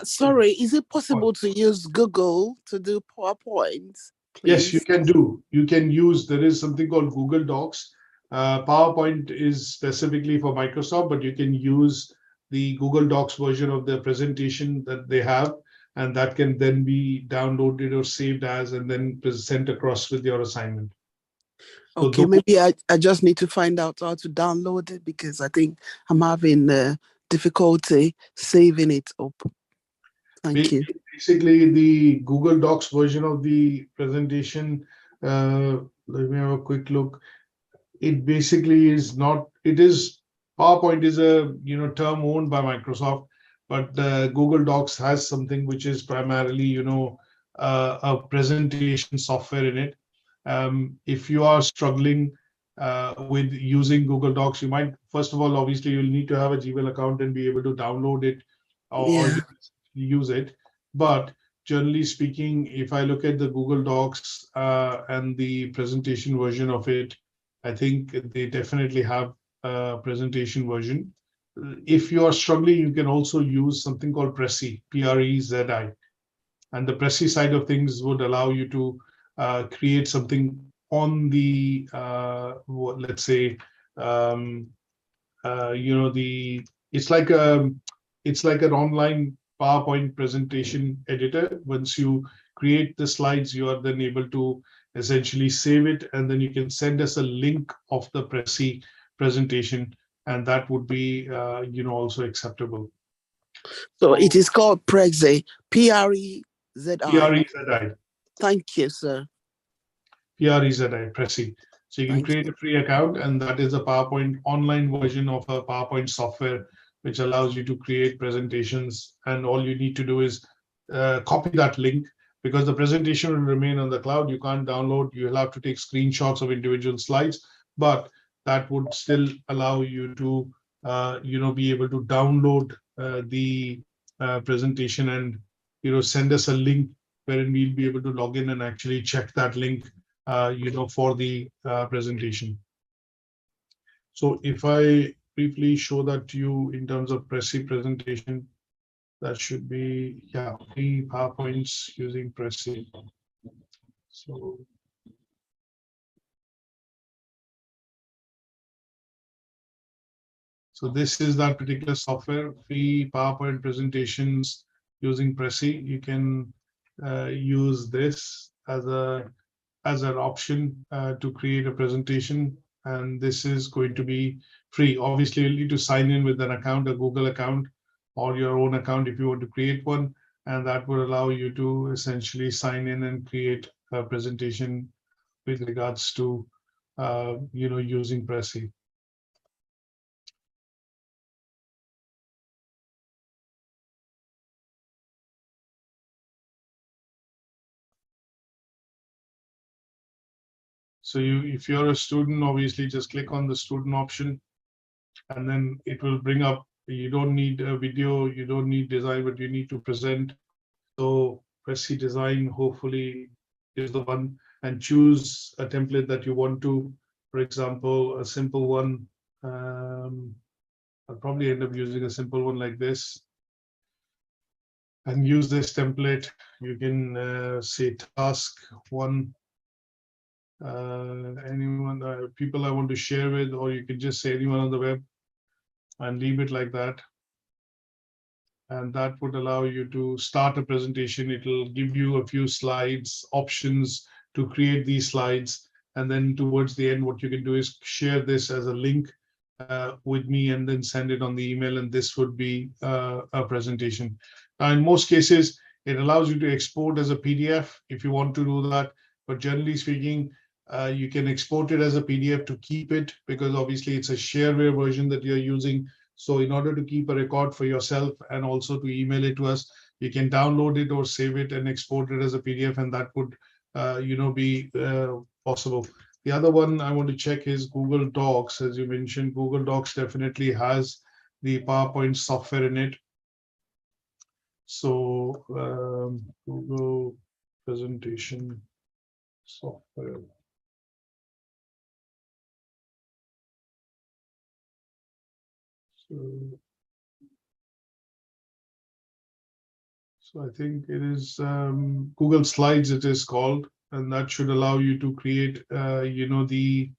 Sorry, is it possible to use Google to do PowerPoint, please? Yes, you can do. You can use, there is something called Google Docs. PowerPoint is specifically for Microsoft, but you can use the Google Docs version of the presentation that they have, and that can then be downloaded or saved as, and then sent across with your assignment. Okay, so maybe I just need to find out how to download it, because I think I'm having difficulty saving it up. Thank you. Basically, the Google Docs version of the presentation, let me have a quick look. It basically is not, PowerPoint is a term owned by Microsoft, but Google Docs has something which is primarily a presentation software in it. If you are struggling with using Google Docs, you might, first of all, obviously you'll need to have a Gmail account and be able to download it or use it. But generally speaking, if I look at the Google Docs and the presentation version of it, I think they definitely have a presentation version. If you are struggling, you can also use something called Prezi, P-R-E-Z-I. And the Prezi side of things would allow you to create something on the, let's say, it's like an online PowerPoint presentation editor. Once you create the slides, you are then able to essentially save it, and then you can send us a link of the Prezi presentation, and that would be also acceptable. So it is called Prezi, P-R-E-Z-I. P-R-E-Z-I. Thank you, sir. P-R-E-Z-I, Prezi. So you can create a free account, and that is a PowerPoint online version of a PowerPoint software, which allows you to create presentations. And all you need to do is copy that link, because the presentation will remain on the cloud. You can't download. You'll have to take screenshots of individual slides, but that would still allow you to, be able to download the presentation and, send us a link wherein we'll be able to log in and actually check that link, for the presentation. So if I briefly show that to you in terms of Prezi presentation, that should be, free PowerPoints using Prezi. So this is that particular software, free PowerPoint presentations using Prezi. You can use this as an option to create a presentation, and this is going to be free. Obviously, you'll need to sign in with an account, a Google account, or your own account if you want to create one, and that would allow you to essentially sign in and create a presentation with regards to using Prezi. So if you're a student, obviously just click on the student option, and then it will bring up, you don't need a video, you don't need design, but you need to present. So Prezi design hopefully is the one, and choose a template that you want to. For example, a simple one. I'll probably end up using a simple one like this, and use this template. You can say task 1. Anyone, people I want to share with, or you can just say anyone on the web and leave it like that. And that would allow you to start a presentation. It will give you a few slides, options to create these slides. And then towards the end, what you can do is share this as a link with me and then send it on the email, and this would be a presentation. Now, in most cases, it allows you to export as a PDF if you want to do that. But generally speaking, you can export it as a PDF to keep it, because obviously it's a shareware version that you're using. So in order to keep a record for yourself and also to email it to us, you can download it or save it and export it as a PDF, and that would be possible. The other one I want to check is Google Docs. As you mentioned, Google Docs definitely has the PowerPoint software in it. So Google presentation software. So I think it is Google Slides, it is called, and that should allow you to create, the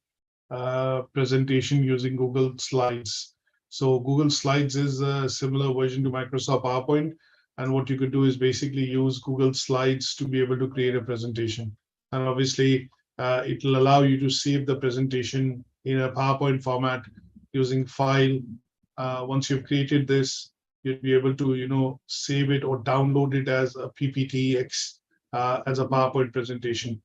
presentation using Google Slides. So Google Slides is a similar version to Microsoft PowerPoint. And what you could do is basically use Google Slides to be able to create a presentation. And obviously, it will allow you to save the presentation in a PowerPoint format using file. Once you've created this, you'll be able to, save it or download it as a PPTX, as a PowerPoint presentation.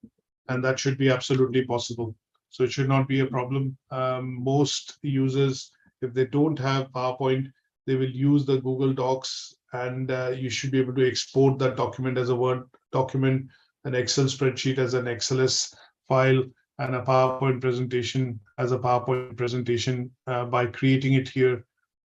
And that should be absolutely possible. So it should not be a problem. Most users, if they don't have PowerPoint, they will use the Google Docs, and you should be able to export that document as a Word document, an Excel spreadsheet as an XLS file, and a PowerPoint presentation as a PowerPoint presentation by creating it here.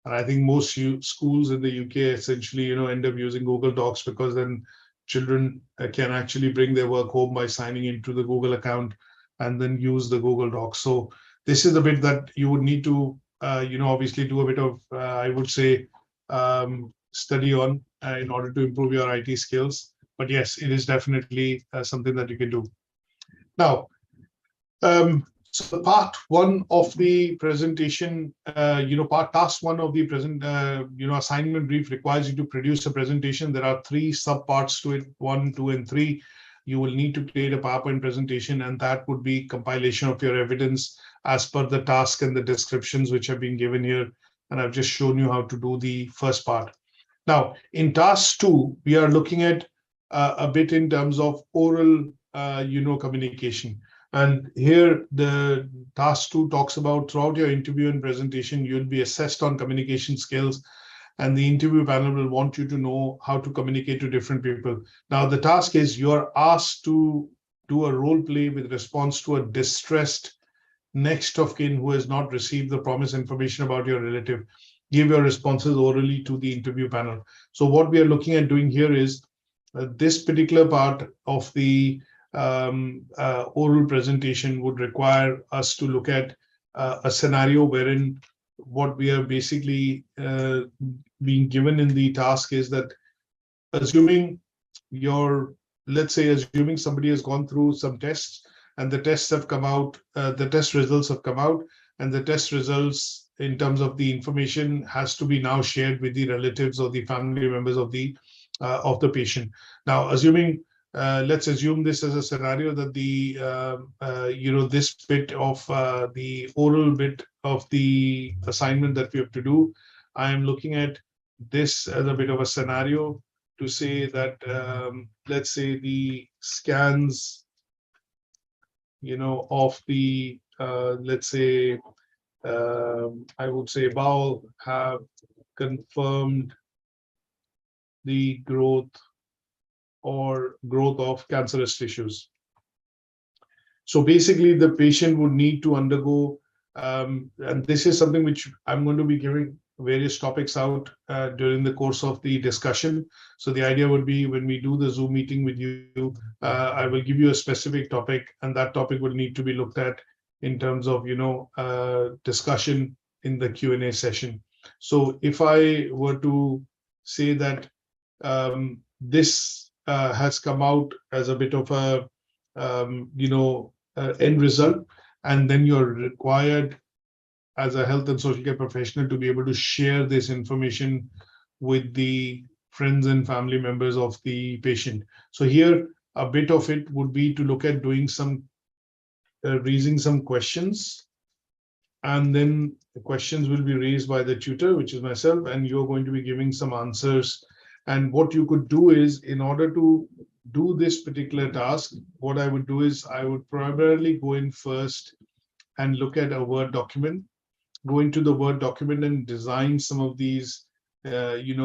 And I think most schools in the UK essentially, end up using Google Docs, because then children can actually bring their work home by signing into the Google account and then use the Google Docs. So this is the bit that you would need to, obviously do a bit of, I would say, study on in order to improve your IT skills. But yes, it is definitely something that you can do. Now, so part one of the presentation, task one of the assignment brief requires you to produce a presentation. There are 3 subparts to it, 1, 2, and 3. You will need to create a PowerPoint presentation, and that would be compilation of your evidence as per the task and the descriptions which have been given here. And I've just shown you how to do the first part. Now, in task 2, we are looking at a bit in terms of oral, communication. And here the task 2 talks about throughout your interview and presentation, you'll be assessed on communication skills, and the interview panel will want you to know how to communicate to different people. Now, the task is you're asked to do a role play with response to a distressed next of kin who has not received the promised information about your relative. Give your responses orally to the interview panel. So what we are looking at doing here is this particular part of the oral presentation would require us to look at a scenario wherein what we are basically being given in the task is that assuming assuming somebody has gone through some tests and the tests have come out, the test results have come out, and the test results in terms of the information has to be now shared with the relatives or the family members of the patient. Now, let's assume this as a scenario that the this bit of the oral bit of the assignment that we have to do, I am looking at this as a bit of a scenario to say that let's say the scans of the let's say I would say bowel have confirmed the growth of cancerous tissues. So basically the patient would need to undergo, and this is something which I'm going to be giving various topics out during the course of the discussion. So the idea would be when we do the Zoom meeting with you, I will give you a specific topic, and that topic will need to be looked at in terms of, discussion in the Q&A session. So if I were to say that this has come out as a bit of a, end result, and then you're required as a health and social care professional to be able to share this information with the friends and family members of the patient. So here, a bit of it would be to look at doing some raising some questions, and then the questions will be raised by the tutor, which is myself, and you're going to be giving some answers. And what you could do is, in order to do this particular task, what I would do is I would primarily go in first and look at a Word document, go into the Word document and design some of these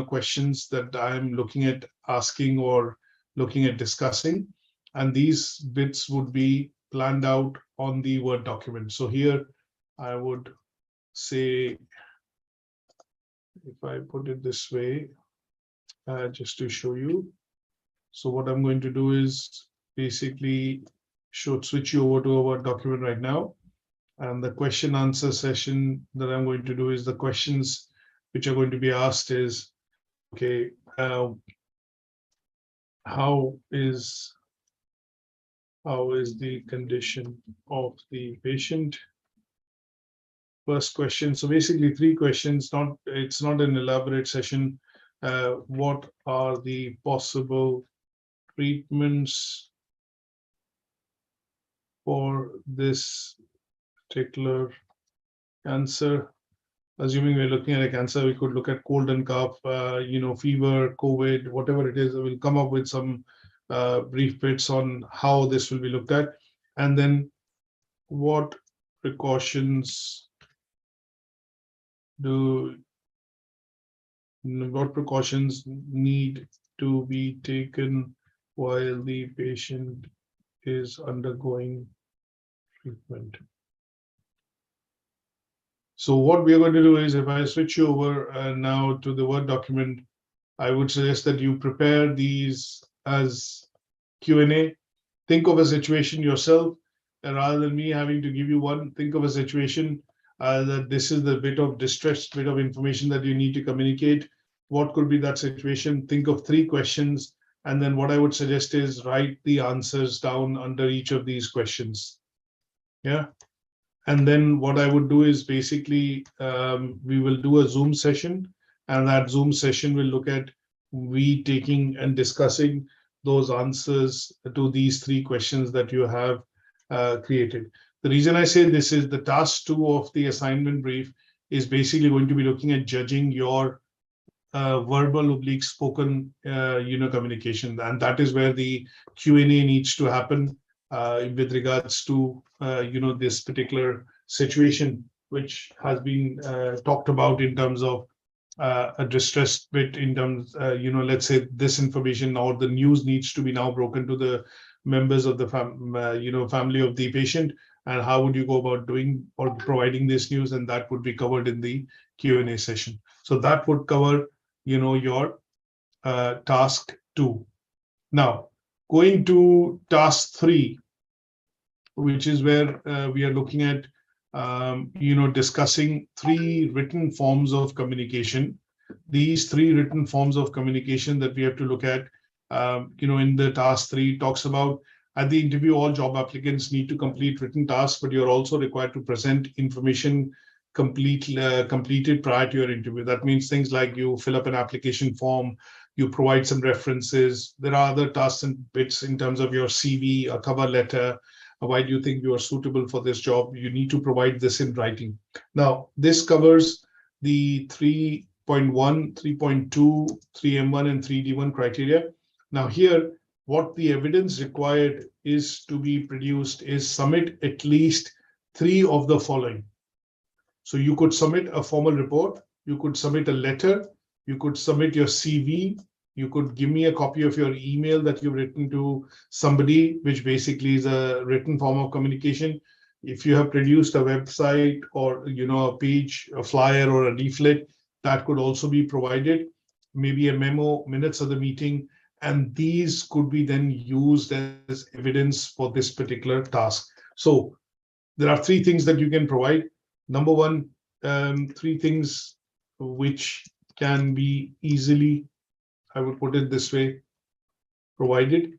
questions that I'm looking at asking or looking at discussing. And these bits would be planned out on the Word document. So here I would say, if I put it this way, just to show you. So what I'm going to do is basically switch you over to a Word document right now. And the question answer session that I'm going to do is the questions which are going to be asked is, okay, how is the condition of the patient? First question. So basically 3 questions, it's not an elaborate session. What are the possible treatments for this particular cancer? Assuming we're looking at a cancer, we could look at cold and cough, fever, COVID, whatever it is. We'll come up with some brief bits on how this will be looked at. And then what precautions need to be taken while the patient is undergoing treatment. So what we are going to do is, if I switch you over now to the Word document, I would suggest that you prepare these as Q&A. Think of a situation yourself, and rather than me having to give you one, think of a situation that this is the bit of distress, bit of information that you need to communicate. What could be that situation? Think of 3 questions, and then what I would suggest is write the answers down under each of these questions. Yeah. And then what I would do is basically, we will do a Zoom session, and that Zoom session will look at we taking and discussing those answers to these 3 questions that you have created. The reason I say this is the task 2 of the assignment brief is basically going to be looking at judging your verbal/spoken communication, and that is where the Q&A needs to happen with regards to this particular situation, which has been talked about in terms of a distressed bit, in terms let's say this information or the news needs to be now broken to the members of the family of the patient, and how would you go about doing or providing this news, and that would be covered in the Q&A session. So that would cover your task 2. Now going to task 3, which is where we are looking at discussing 3 written forms of communication. These 3 written forms of communication that we have to look at, in the task 3 talks about, at the interview, all job applicants need to complete written tasks, but you're also required to present information completed prior to your interview. That means things like you fill up an application form, you provide some references. There are other tasks and bits in terms of your CV, a cover letter. Why do you think you are suitable for this job? You need to provide this in writing. Now, this covers the 3.1, 3.2, 3M1, and 3D1 criteria. Now here, what the evidence required is to be produced is submit at least 3 of the following. So you could submit a formal report, you could submit a letter, you could submit your CV, you could give me a copy of your email that you've written to somebody, which basically is a written form of communication. If you have produced a website or a page, a flyer or a leaflet, that could also be provided. Maybe a memo, minutes of the meeting, and these could be then used as evidence for this particular task. So there are 3 things that you can provide. Number 1, 3 things which can be easily, I would put it this way, provided,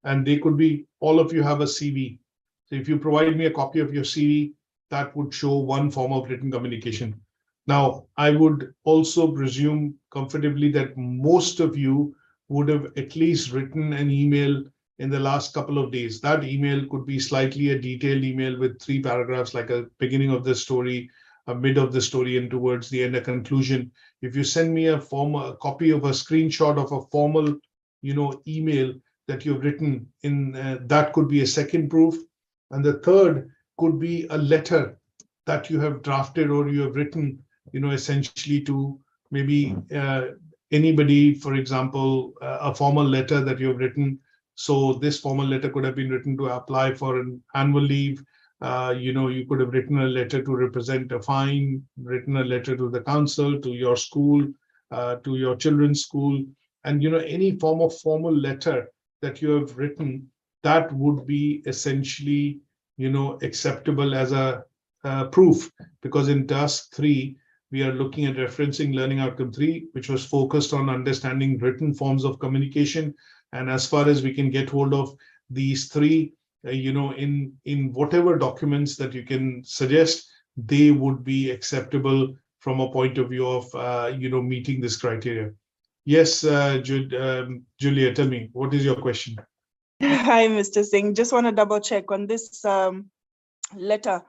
and they could be, all of you have a CV. So if you provide me a copy of your CV, that would show one form of written communication. Now, I would also presume comfortably that most of you would have at least written an email in the last couple of days. That email could be slightly a detailed email with 3 paragraphs, like a beginning of the story, a mid of the story, and towards the end, a conclusion. If you send me a copy of a screenshot of a formal, email that you've written in, that could be a second proof. And the third could be a letter that you have drafted or you have written, essentially to maybe anybody, for example, a formal letter that you have written. So this formal letter could have been written to apply for an annual leave. You could have written a letter to represent a fine, written a letter to the council, to your school, to your children's school, and any form of formal letter that you have written, that would be essentially acceptable as a proof, because in task 3 we are looking at referencing learning outcome 3, which was focused on understanding written forms of communication. And as far as we can get hold of these 3, in whatever documents that you can suggest, they would be acceptable from a point of view of meeting this criteria. Yes, Julia, tell me, what is your question? Hi, Mr. Singh. Just want to double check on this letter.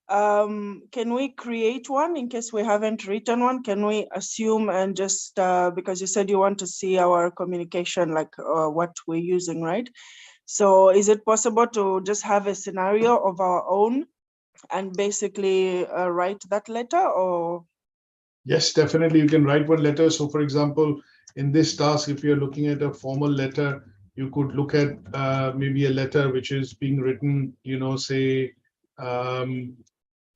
Can we create one in case we haven't written one? Can we assume and just, because you said you want to see our communication, like what we're using, right? So is it possible to just have a scenario of our own and basically write that letter, or? Yes, definitely. You can write one letter. So for example, in this task, if you're looking at a formal letter, you could look at maybe a letter which is being written, say,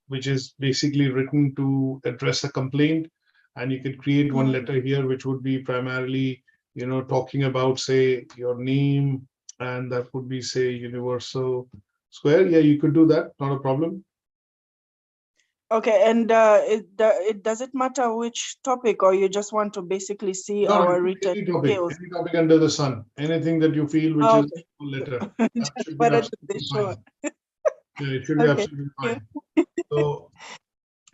which is basically written to address a complaint. And you could create one letter here, which would be primarily, talking about, say, your name, and that would be, say, Universal Square. Yeah, you could do that, not a problem. Okay, and does it matter which topic, or you just want to basically see our written details? Any topic under the sun, anything that you feel which is a letter. That should be absolutely fine. Yeah, it should be absolutely fine. So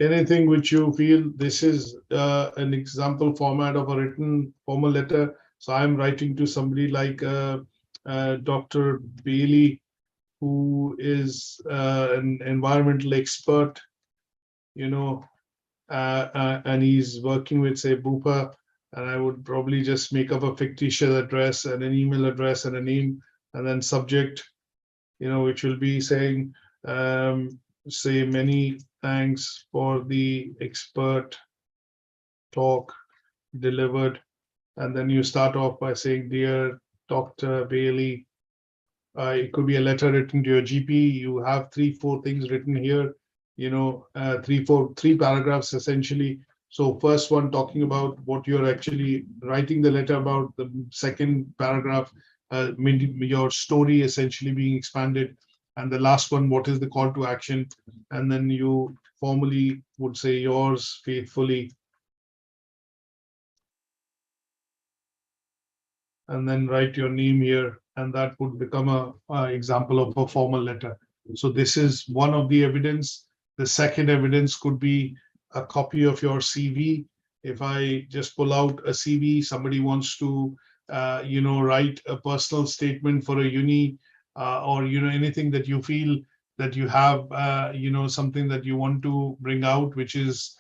anything which you feel, this is an example format of a written formal letter. So I'm writing to somebody like Dr. Bailey, who is an environmental expert, and he's working with, say, Bupa, and I would probably just make up a fictitious address and an email address and a name, and then subject, which will be saying, say, many thanks for the expert talk delivered. And then you start off by saying, dear Dr. Bailey, it could be a letter written to your GP. You have 3-4 things written here, 3 paragraphs essentially. So first one talking about what you're actually writing the letter about. The second paragraph, your story essentially being expanded. And the last one, what is the call to action? And then you formally would say yours faithfully. And then write your name here, and that would become a example of a formal letter. So this is one of the evidence. The second evidence could be a copy of your CV. If I just pull out a CV, somebody wants to, write a personal statement for a uni, or anything that you feel that you have, something that you want to bring out, which is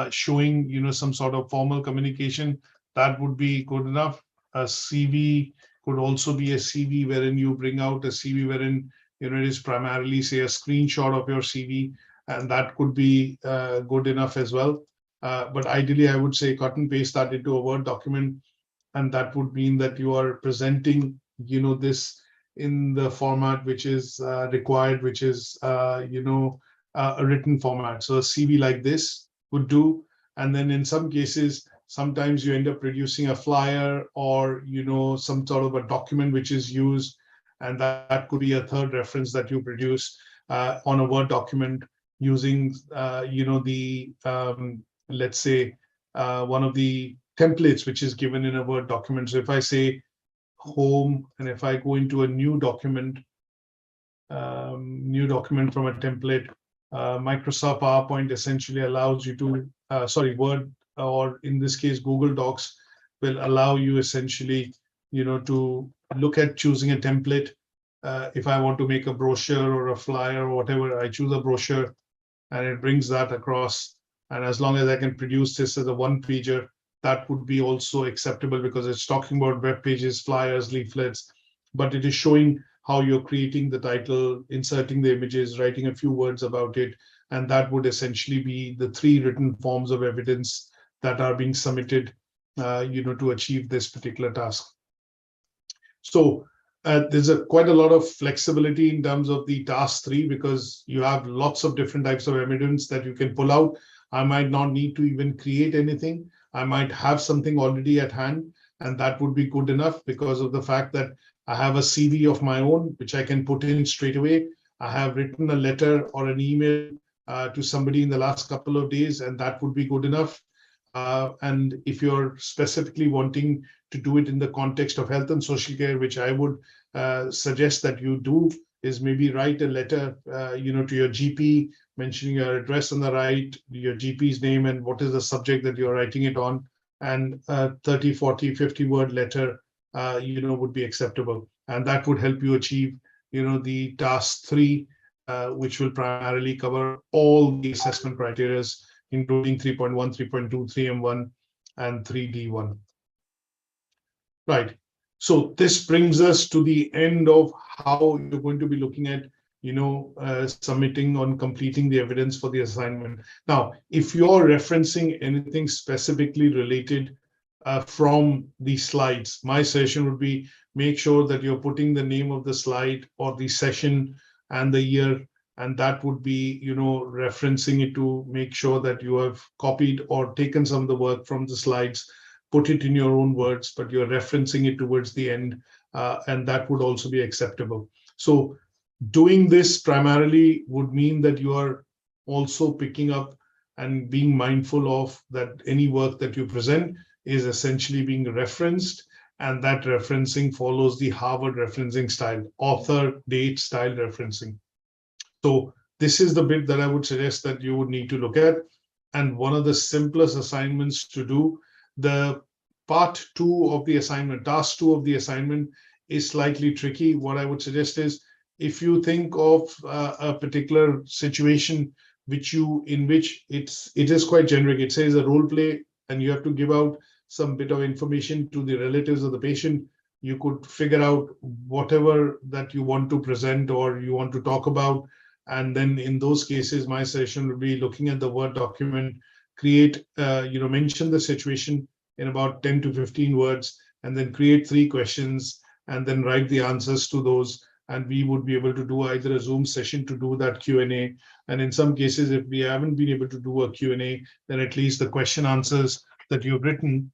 showing, some sort of formal communication, that would be good enough. A CV could also be a CV wherein you bring out a CV wherein it is primarily, say, a screenshot of your CV, and that could be good enough as well. But ideally, I would say cut and paste that into a Word document, and that would mean that you are presenting, this in the format which is required, which is, a written format. So a CV like this would do, and then in some cases, sometimes you end up producing a flyer or, some sort of a document which is used, and that could be a third reference that you produce on a Word document using, let's say, one of the templates which is given in a Word document. So if I say home, and if I go into a new document from a template, Microsoft PowerPoint essentially allows you to, Word, or in this case, Google Docs will allow you essentially, to look at choosing a template. If I want to make a brochure or a flyer or whatever, I choose a brochure and it brings that across. And as long as I can produce this as a one-pager, that would be also acceptable because it's talking about web pages, flyers, leaflets, but it is showing how you're creating the title, inserting the images, writing a few words about it. And that would essentially be the 3 written forms of evidence that are being submitted, to achieve this particular task. So there's quite a lot of flexibility in terms of the task 3 because you have lots of different types of evidence that you can pull out. I might not need to even create anything. I might have something already at hand, and that would be good enough because of the fact that I have a CV of my own, which I can put in straight away. I have written a letter or an email to somebody in the last couple of days, and that would be good enough. And if you're specifically wanting to do it in the context of health and social care, which I would suggest that you do, is maybe write a letter, to your GP, mentioning your address on the right, your GP's name, and what is the subject that you're writing it on, and 30, 40, 50-word letter, would be acceptable. And that would help you achieve, the task 3, which will primarily cover all the assessment criteria, including 3.1, 3.2, 3M1, and 3D1. Right. So this brings us to the end of how you're going to be looking at, submitting on completing the evidence for the assignment. Now, if you're referencing anything specifically related from the slides, my suggestion would be make sure that you're putting the name of the slide or the session and the year, and that would be, referencing it to make sure that you have copied or taken some of the work from the slides, put it in your own words, but you're referencing it towards the end, and that would also be acceptable. So doing this primarily would mean that you are also picking up and being mindful of that any work that you present is essentially being referenced, and that referencing follows the Harvard referencing style, author, date, style referencing. So this is the bit that I would suggest that you would need to look at. And one of the simplest assignments to do, the part 2 of the assignment, task 2 of the assignment is slightly tricky. What I would suggest is if you think of a particular situation in which it is quite generic, it says a role play and you have to give out some bit of information to the relatives of the patient, you could figure out whatever that you want to present or you want to talk about. And then in those cases, my suggestion would be looking at the Word document, create, mention the situation in about 10 to 15 words, and then create 3 questions, and then write the answers to those. And we would be able to do either a Zoom session to do that Q&A. And in some cases, if we haven't been able to do a Q&A, then at least the question answers that you've written,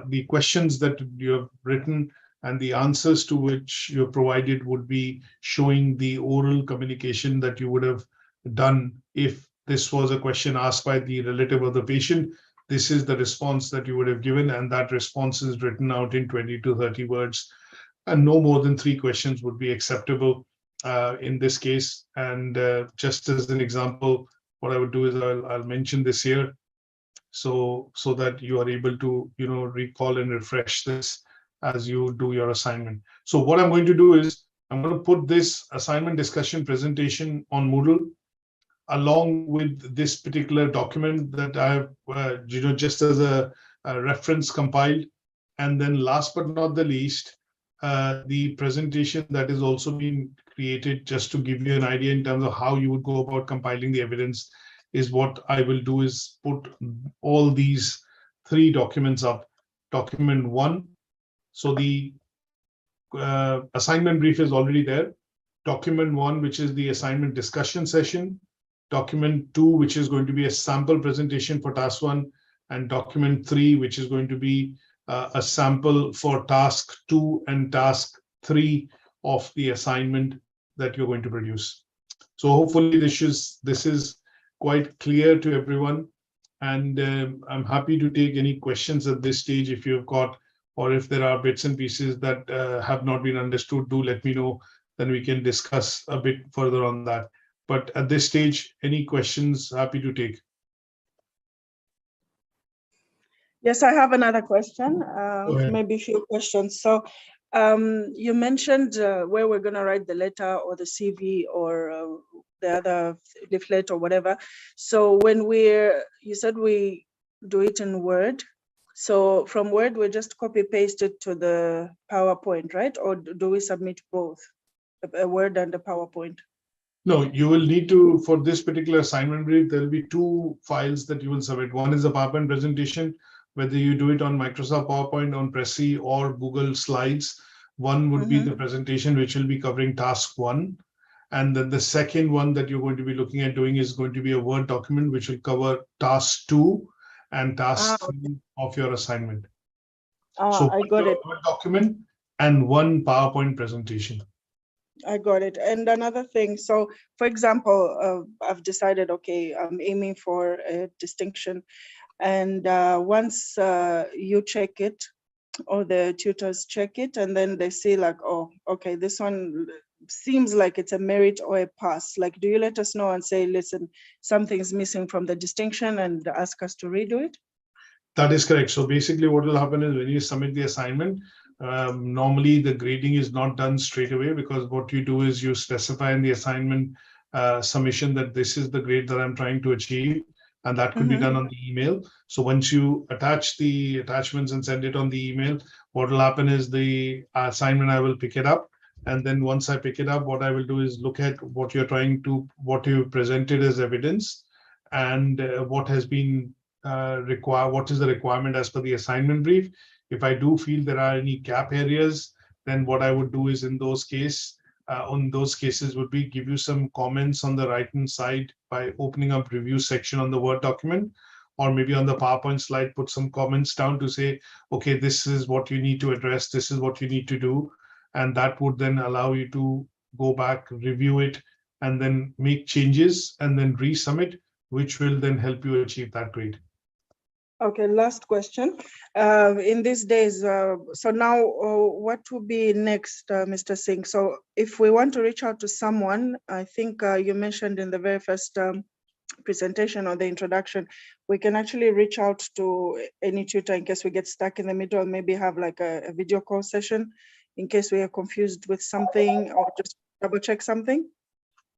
the questions that you have written and the answers to which you're provided would be showing the oral communication that you would have done. If this was a question asked by the relative of the patient, this is the response that you would have given, and that response is written out in 20 to 30 words, and no more than 3 questions would be acceptable in this case. And just as an example, what I would do is I'll mention this here, so that you are able to recall and refresh this as you do your assignment. So what I'm going to do is I'm going to put this assignment discussion presentation on Moodle along with this particular document that I have just as a reference compiled. And then last but not the least, the presentation that is also being created just to give you an idea in terms of how you would go about compiling the evidence is what I will do is put all these 3 documents up. Document 1, so the assignment brief is already there. Document 1, which is the assignment discussion session. Document 2, which is going to be a sample presentation for task 1. And document 3, which is going to be a sample for task 2 and task 3 of the assignment that you're going to produce. So hopefully this is quite clear to everyone. And I'm happy to take any questions at this stage if you've got, or if there are bits and pieces that have not been understood, do let me know, then we can discuss a bit further on that. But at this stage, any questions, happy to take. Yes, I have another question, maybe a few questions. So You mentioned where we're going to write the letter or the CV or the other leaflet or whatever. So when you said we do it in Word. So from Word, we just copy paste it to the PowerPoint, right? Or do we submit both, a Word and a PowerPoint? No, you will need to, for this particular assignment brief, there will be two files that you will submit. One is a PowerPoint presentation, whether you do it on Microsoft PowerPoint, on Prezi or Google Slides. One would be the presentation, which will be covering task 1. And then the second one that you're going to be looking at doing is going to be a Word document, which will cover task 2 and task 3 of your assignment. So I got it. Word document and one PowerPoint presentation. I got it. And another thing, so for example, I've decided, okay, I'm aiming for a distinction. And once you check it, or the tutors check it, and then they see like, oh, okay, this one seems like it's a merit or a pass. Like, do you let us know and say, listen, something's missing from the distinction, and ask us to redo it? That is correct. So basically what will happen is when you submit the assignment, normally the grading is not done straight away, because what you do is you specify in the assignment submission that this is the grade that I'm trying to achieve, and that could be done on the email. So once you attach the attachments and send it on the email, what will happen is the assignment, I will pick it up. And then once I pick it up, what I will do is look at what you're trying to, what you presented as evidence, and what has been what is the requirement as per the assignment brief. If I do feel there are any gap areas, then what I would do is in those cases would be give you some comments on the right hand side by opening up review section on the Word document, or maybe on the PowerPoint slide, put some comments down to say, okay, this is what you need to address, this is what you need to do. And that would then allow you to go back, review it, and then make changes and then resubmit, which will then help you achieve that grade. Okay, last question. In these days, so now what will be next, Mr. Singh? So if we want to reach out to someone, I think you mentioned in the very first presentation or the introduction, we can actually reach out to any tutor in case we get stuck in the middle, maybe have like a video call session in case we are confused with something or just double check something.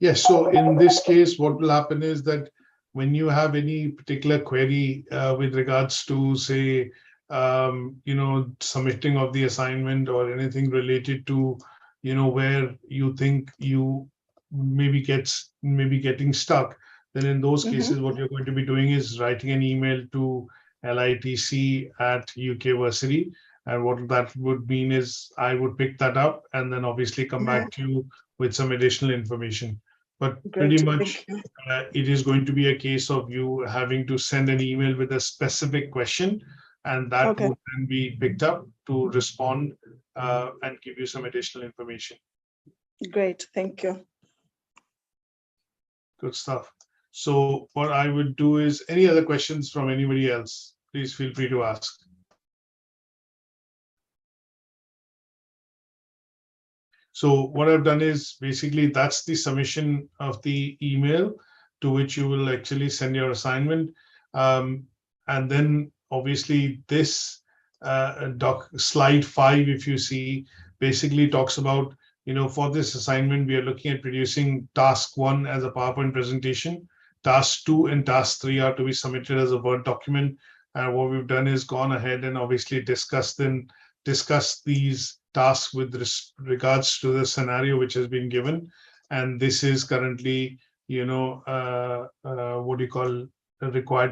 Yes, so in this case, what will happen is that when you have any particular query with regards to, say, submitting of the assignment or anything related to, where you think you maybe getting stuck, then in those cases, what you're going to be doing is writing an email to litc@UK Versity. And what that would mean is I would pick that up and then obviously come back to you with some additional information. But pretty much it is going to be a case of you having to send an email with a specific question, and that would then be picked up to respond and give you some additional information. Great, thank you. Good stuff. So what I would do is, any other questions from anybody else, please feel free to ask. So what I've done is basically that's the submission of the email to which you will actually send your assignment. And then obviously this slide 5, if you see, basically talks about, for this assignment, we are looking at producing task 1 as a PowerPoint presentation. Task 2 and task 3 are to be submitted as a Word document. And what we've done is gone ahead and obviously discussed these tasks with regards to the scenario which has been given. And this is currently, required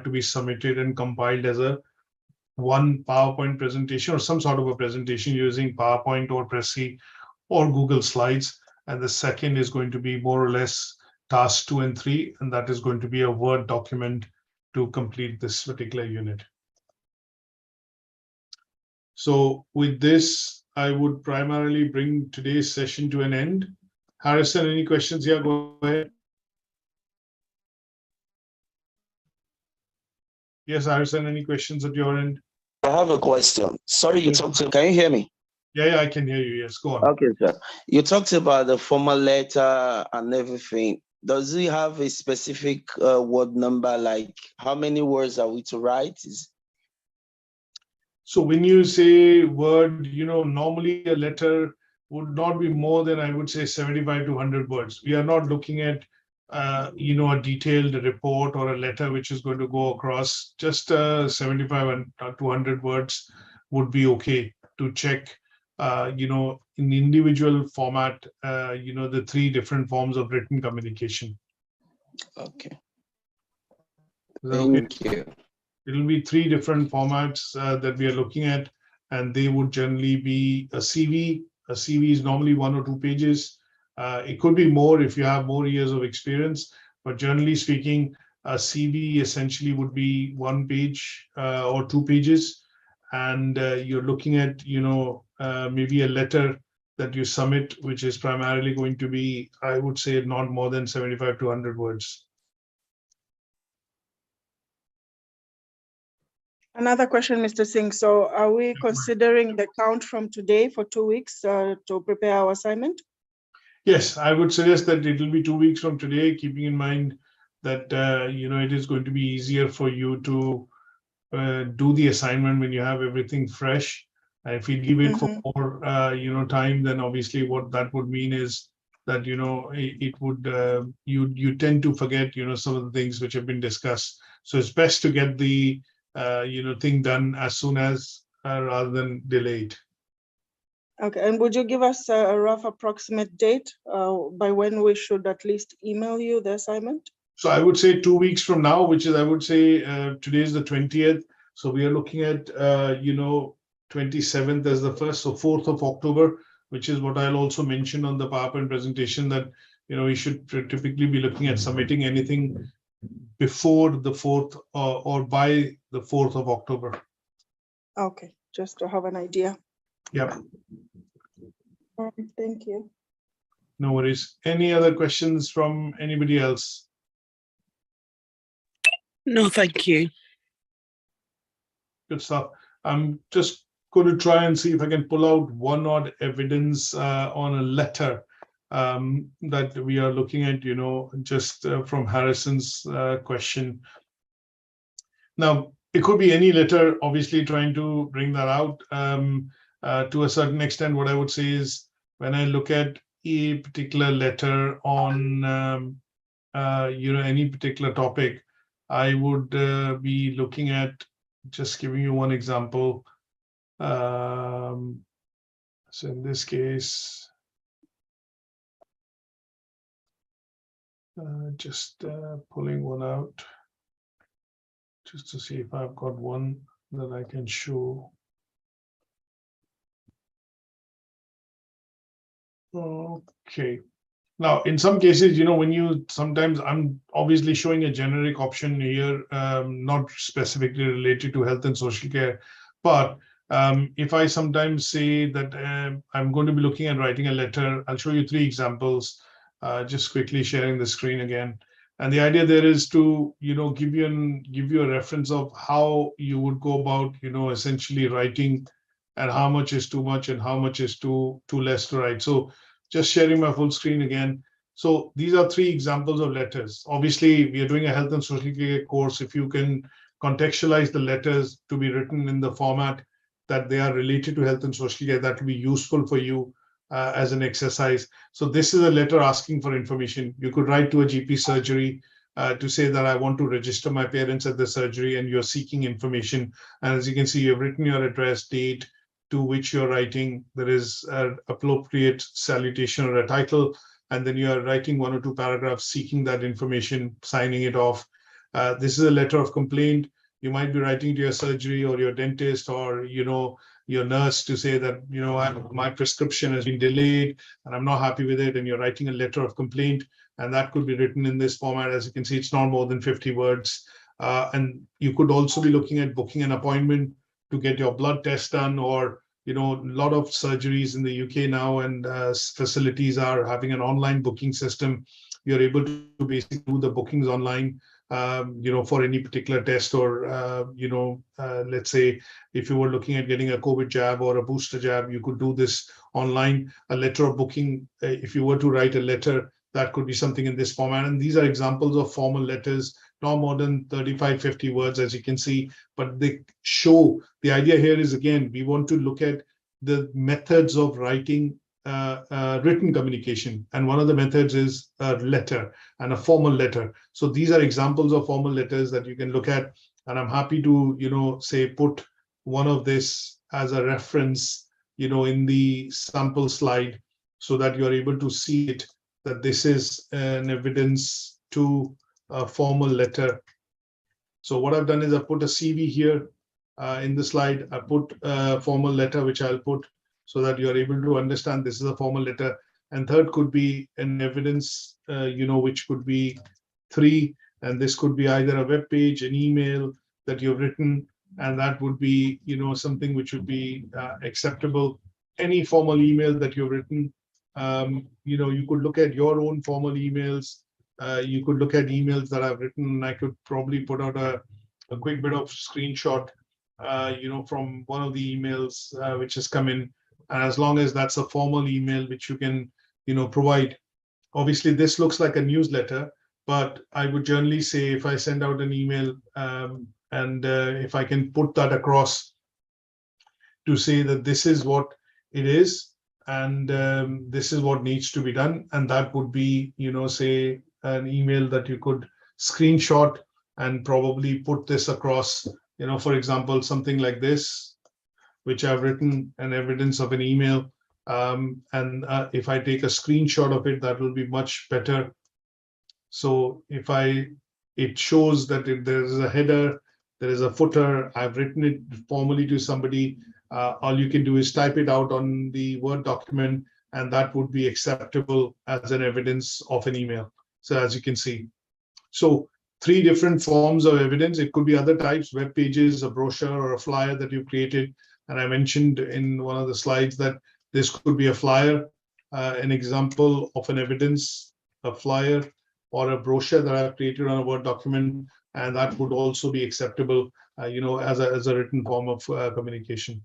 to be submitted and compiled as one PowerPoint presentation or some sort of a presentation using PowerPoint or Prezi or Google Slides. And the second is going to be more or less task 2 and 3, and that is going to be a Word document to complete this particular unit. So with this, I would primarily bring today's session to an end. Harrison, any questions here? Go ahead. Yes, Harrison, any questions at your end? I have a question. Sorry, you talked to, can you hear me? Yeah, I can hear you. Yes, go on. Okay, sir. You talked about the formal letter and everything. Does it have a specific word number, like how many words are we to write? So when you say Word, normally a letter would not be more than, I would say, 75 to 100 words. We are not looking at, a detailed report or a letter which is going to go across. Just 75 to 100 words would be okay to check, in the individual format, the 3 different forms of written communication. Okay. Is that okay? Thank you. It'll be 3 different formats that we are looking at, and they would generally be a CV. A CV is normally 1 or 2 pages. It could be more if you have more years of experience, but generally speaking, a CV essentially would be 1 page or 2 pages, and you're looking at, maybe a letter that you submit, which is primarily going to be, I would say, not more than 75 to 100 words. Another question, Mr. Singh. So are we considering the count from today for 2 weeks to prepare our assignment? Yes, I would suggest that it will be 2 weeks from today, keeping in mind that, it is going to be easier for you to do the assignment when you have everything fresh. If you leave it for more, time, then obviously what that would mean is that, it would, you tend to forget, some of the things which have been discussed. So it's best to get the, thing done as soon as, rather than delayed. Okay, and would you give us a rough approximate date by when we should at least email you the assignment? So I would say 2 weeks from now, which is, I would say, today is the 20th. So we are looking at, 27th as the first, so 4th of October, which is what I'll also mention on the PowerPoint presentation, that, we should typically be looking at submitting anything before the 4th or by the 4th of October. Okay, just to have an idea. Yeah. All right, thank you. No worries. Any other questions from anybody else? No, thank you. Good stuff. I'm just going to try and see if I can pull out one odd evidence on a letter that we are looking at, just from Harrison's question. Now, it could be any letter, obviously trying to bring that out. To a certain extent, what I would say is when I look at a particular letter on, any particular topic, I would be looking at, just giving you one example. So in this case, just pulling one out, just to see if I've got one that I can show. Okay. Now, in some cases, when you sometimes, I'm obviously showing a generic option here, not specifically related to health and social care, but if I sometimes say that I'm going to be looking at writing a letter, I'll show you 3 examples, just quickly sharing the screen again. And the idea there is to, give you a reference of how you would go about, essentially writing, and how much is too much and how much is too less to write. So just sharing my full screen again. So these are 3 examples of letters. Obviously, we are doing a health and social care course. If you can contextualize the letters to be written in the format that they are related to health and social care, that will be useful for you as an exercise. So this is a letter asking for information. You could write to a GP surgery to say that I want to register my parents at the surgery, and you're seeking information. And as you can see, you've written your address, date, to which you're writing. There is an appropriate salutation or a title, and then you are writing 1 or 2 paragraphs seeking that information, signing it off. This is a letter of complaint. You might be writing to your surgery or your dentist or, your nurse to say that, my prescription has been delayed and I'm not happy with it, and you're writing a letter of complaint, and that could be written in this format. As you can see, it's not more than 50 words. And you could also be looking at booking an appointment to get your blood test done, or a lot of surgeries in the UK now, and facilities are having an online booking system. You're able to basically do the bookings online, for any particular test, or let's say if you were looking at getting a COVID jab or a booster jab, you could do this online. A letter of booking, if you were to write a letter, that could be something in this format. And these are examples of formal letters, not more than 35, 50 words, as you can see, but they show, the idea here is, again, we want to look at the methods of writing written communication. And one of the methods is a letter and a formal letter. So these are examples of formal letters that you can look at. And I'm happy to, say, put one of this as a reference, in the sample slide so that you're able to see it, that this is an evidence to a formal letter. So what I've done is I put a CV here in the slide. I put a formal letter, which I'll put so that you're able to understand this is a formal letter. And third could be an evidence, which could be 3. And this could be either a web page, an email that you've written, and that would be, something which would be acceptable. Any formal email that you've written, you could look at your own formal emails. You could look at emails that I've written, and I could probably put out a quick bit of screenshot, from one of the emails which has come in. And as long as that's a formal email which you can, provide. Obviously, this looks like a newsletter, but I would generally say if I send out an email and if I can put that across to say that this is what it is and this is what needs to be done, and that would be, say, an email that you could screenshot and probably put this across, for example, something like this, which I've written an evidence of an email. And if I take a screenshot of it, that will be much better. So if it shows that there is a header, there is a footer, I've written it formally to somebody, all you can do is type it out on the Word document, and that would be acceptable as an evidence of an email. So as you can see, so 3 different forms of evidence. It could be other types, web pages, a brochure, or a flyer that you've created. And I mentioned in one of the slides that this could be a flyer, an example of an evidence, a flyer, or a brochure that I've created on a Word document, and that would also be acceptable, as a written form of communication.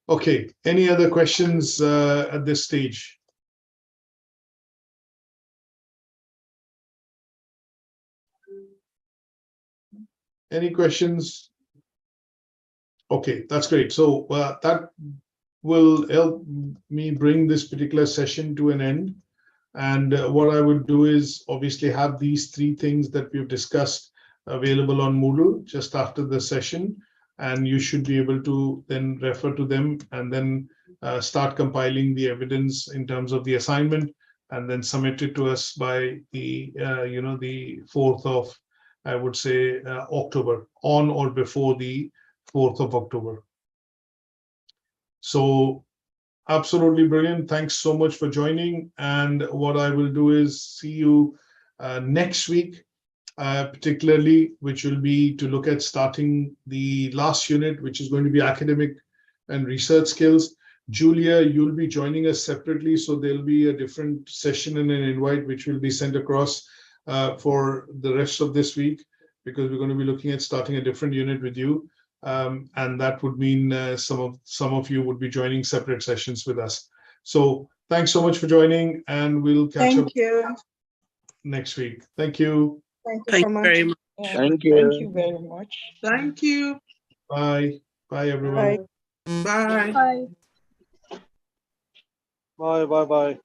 Okay, any other questions at this stage? Any questions? Okay, that's great. So that will help me bring this particular session to an end. And what I would do is obviously have these 3 things that we've discussed available on Moodle just after the session. And you should be able to then refer to them and then start compiling the evidence in terms of the assignment, and then submit it to us by the, the 4th of, I would say, October, on or before the 4th of October. So absolutely brilliant. Thanks so much for joining. And what I will do is see you next week, particularly, which will be to look at starting the last unit, which is going to be academic and research skills. Julia, you'll be joining us separately, so there'll be a different session and an invite which will be sent across for the rest of this week, because we're going to be looking at starting a different unit with you. And that would mean some of you would be joining separate sessions with us. So thanks so much for joining, and we'll catch up next week. Thank you. Thank you so much. Very much. Yeah, Thank you. Thank you very much. Thank you. Bye. Bye, everyone. Bye. Bye. Bye. Bye.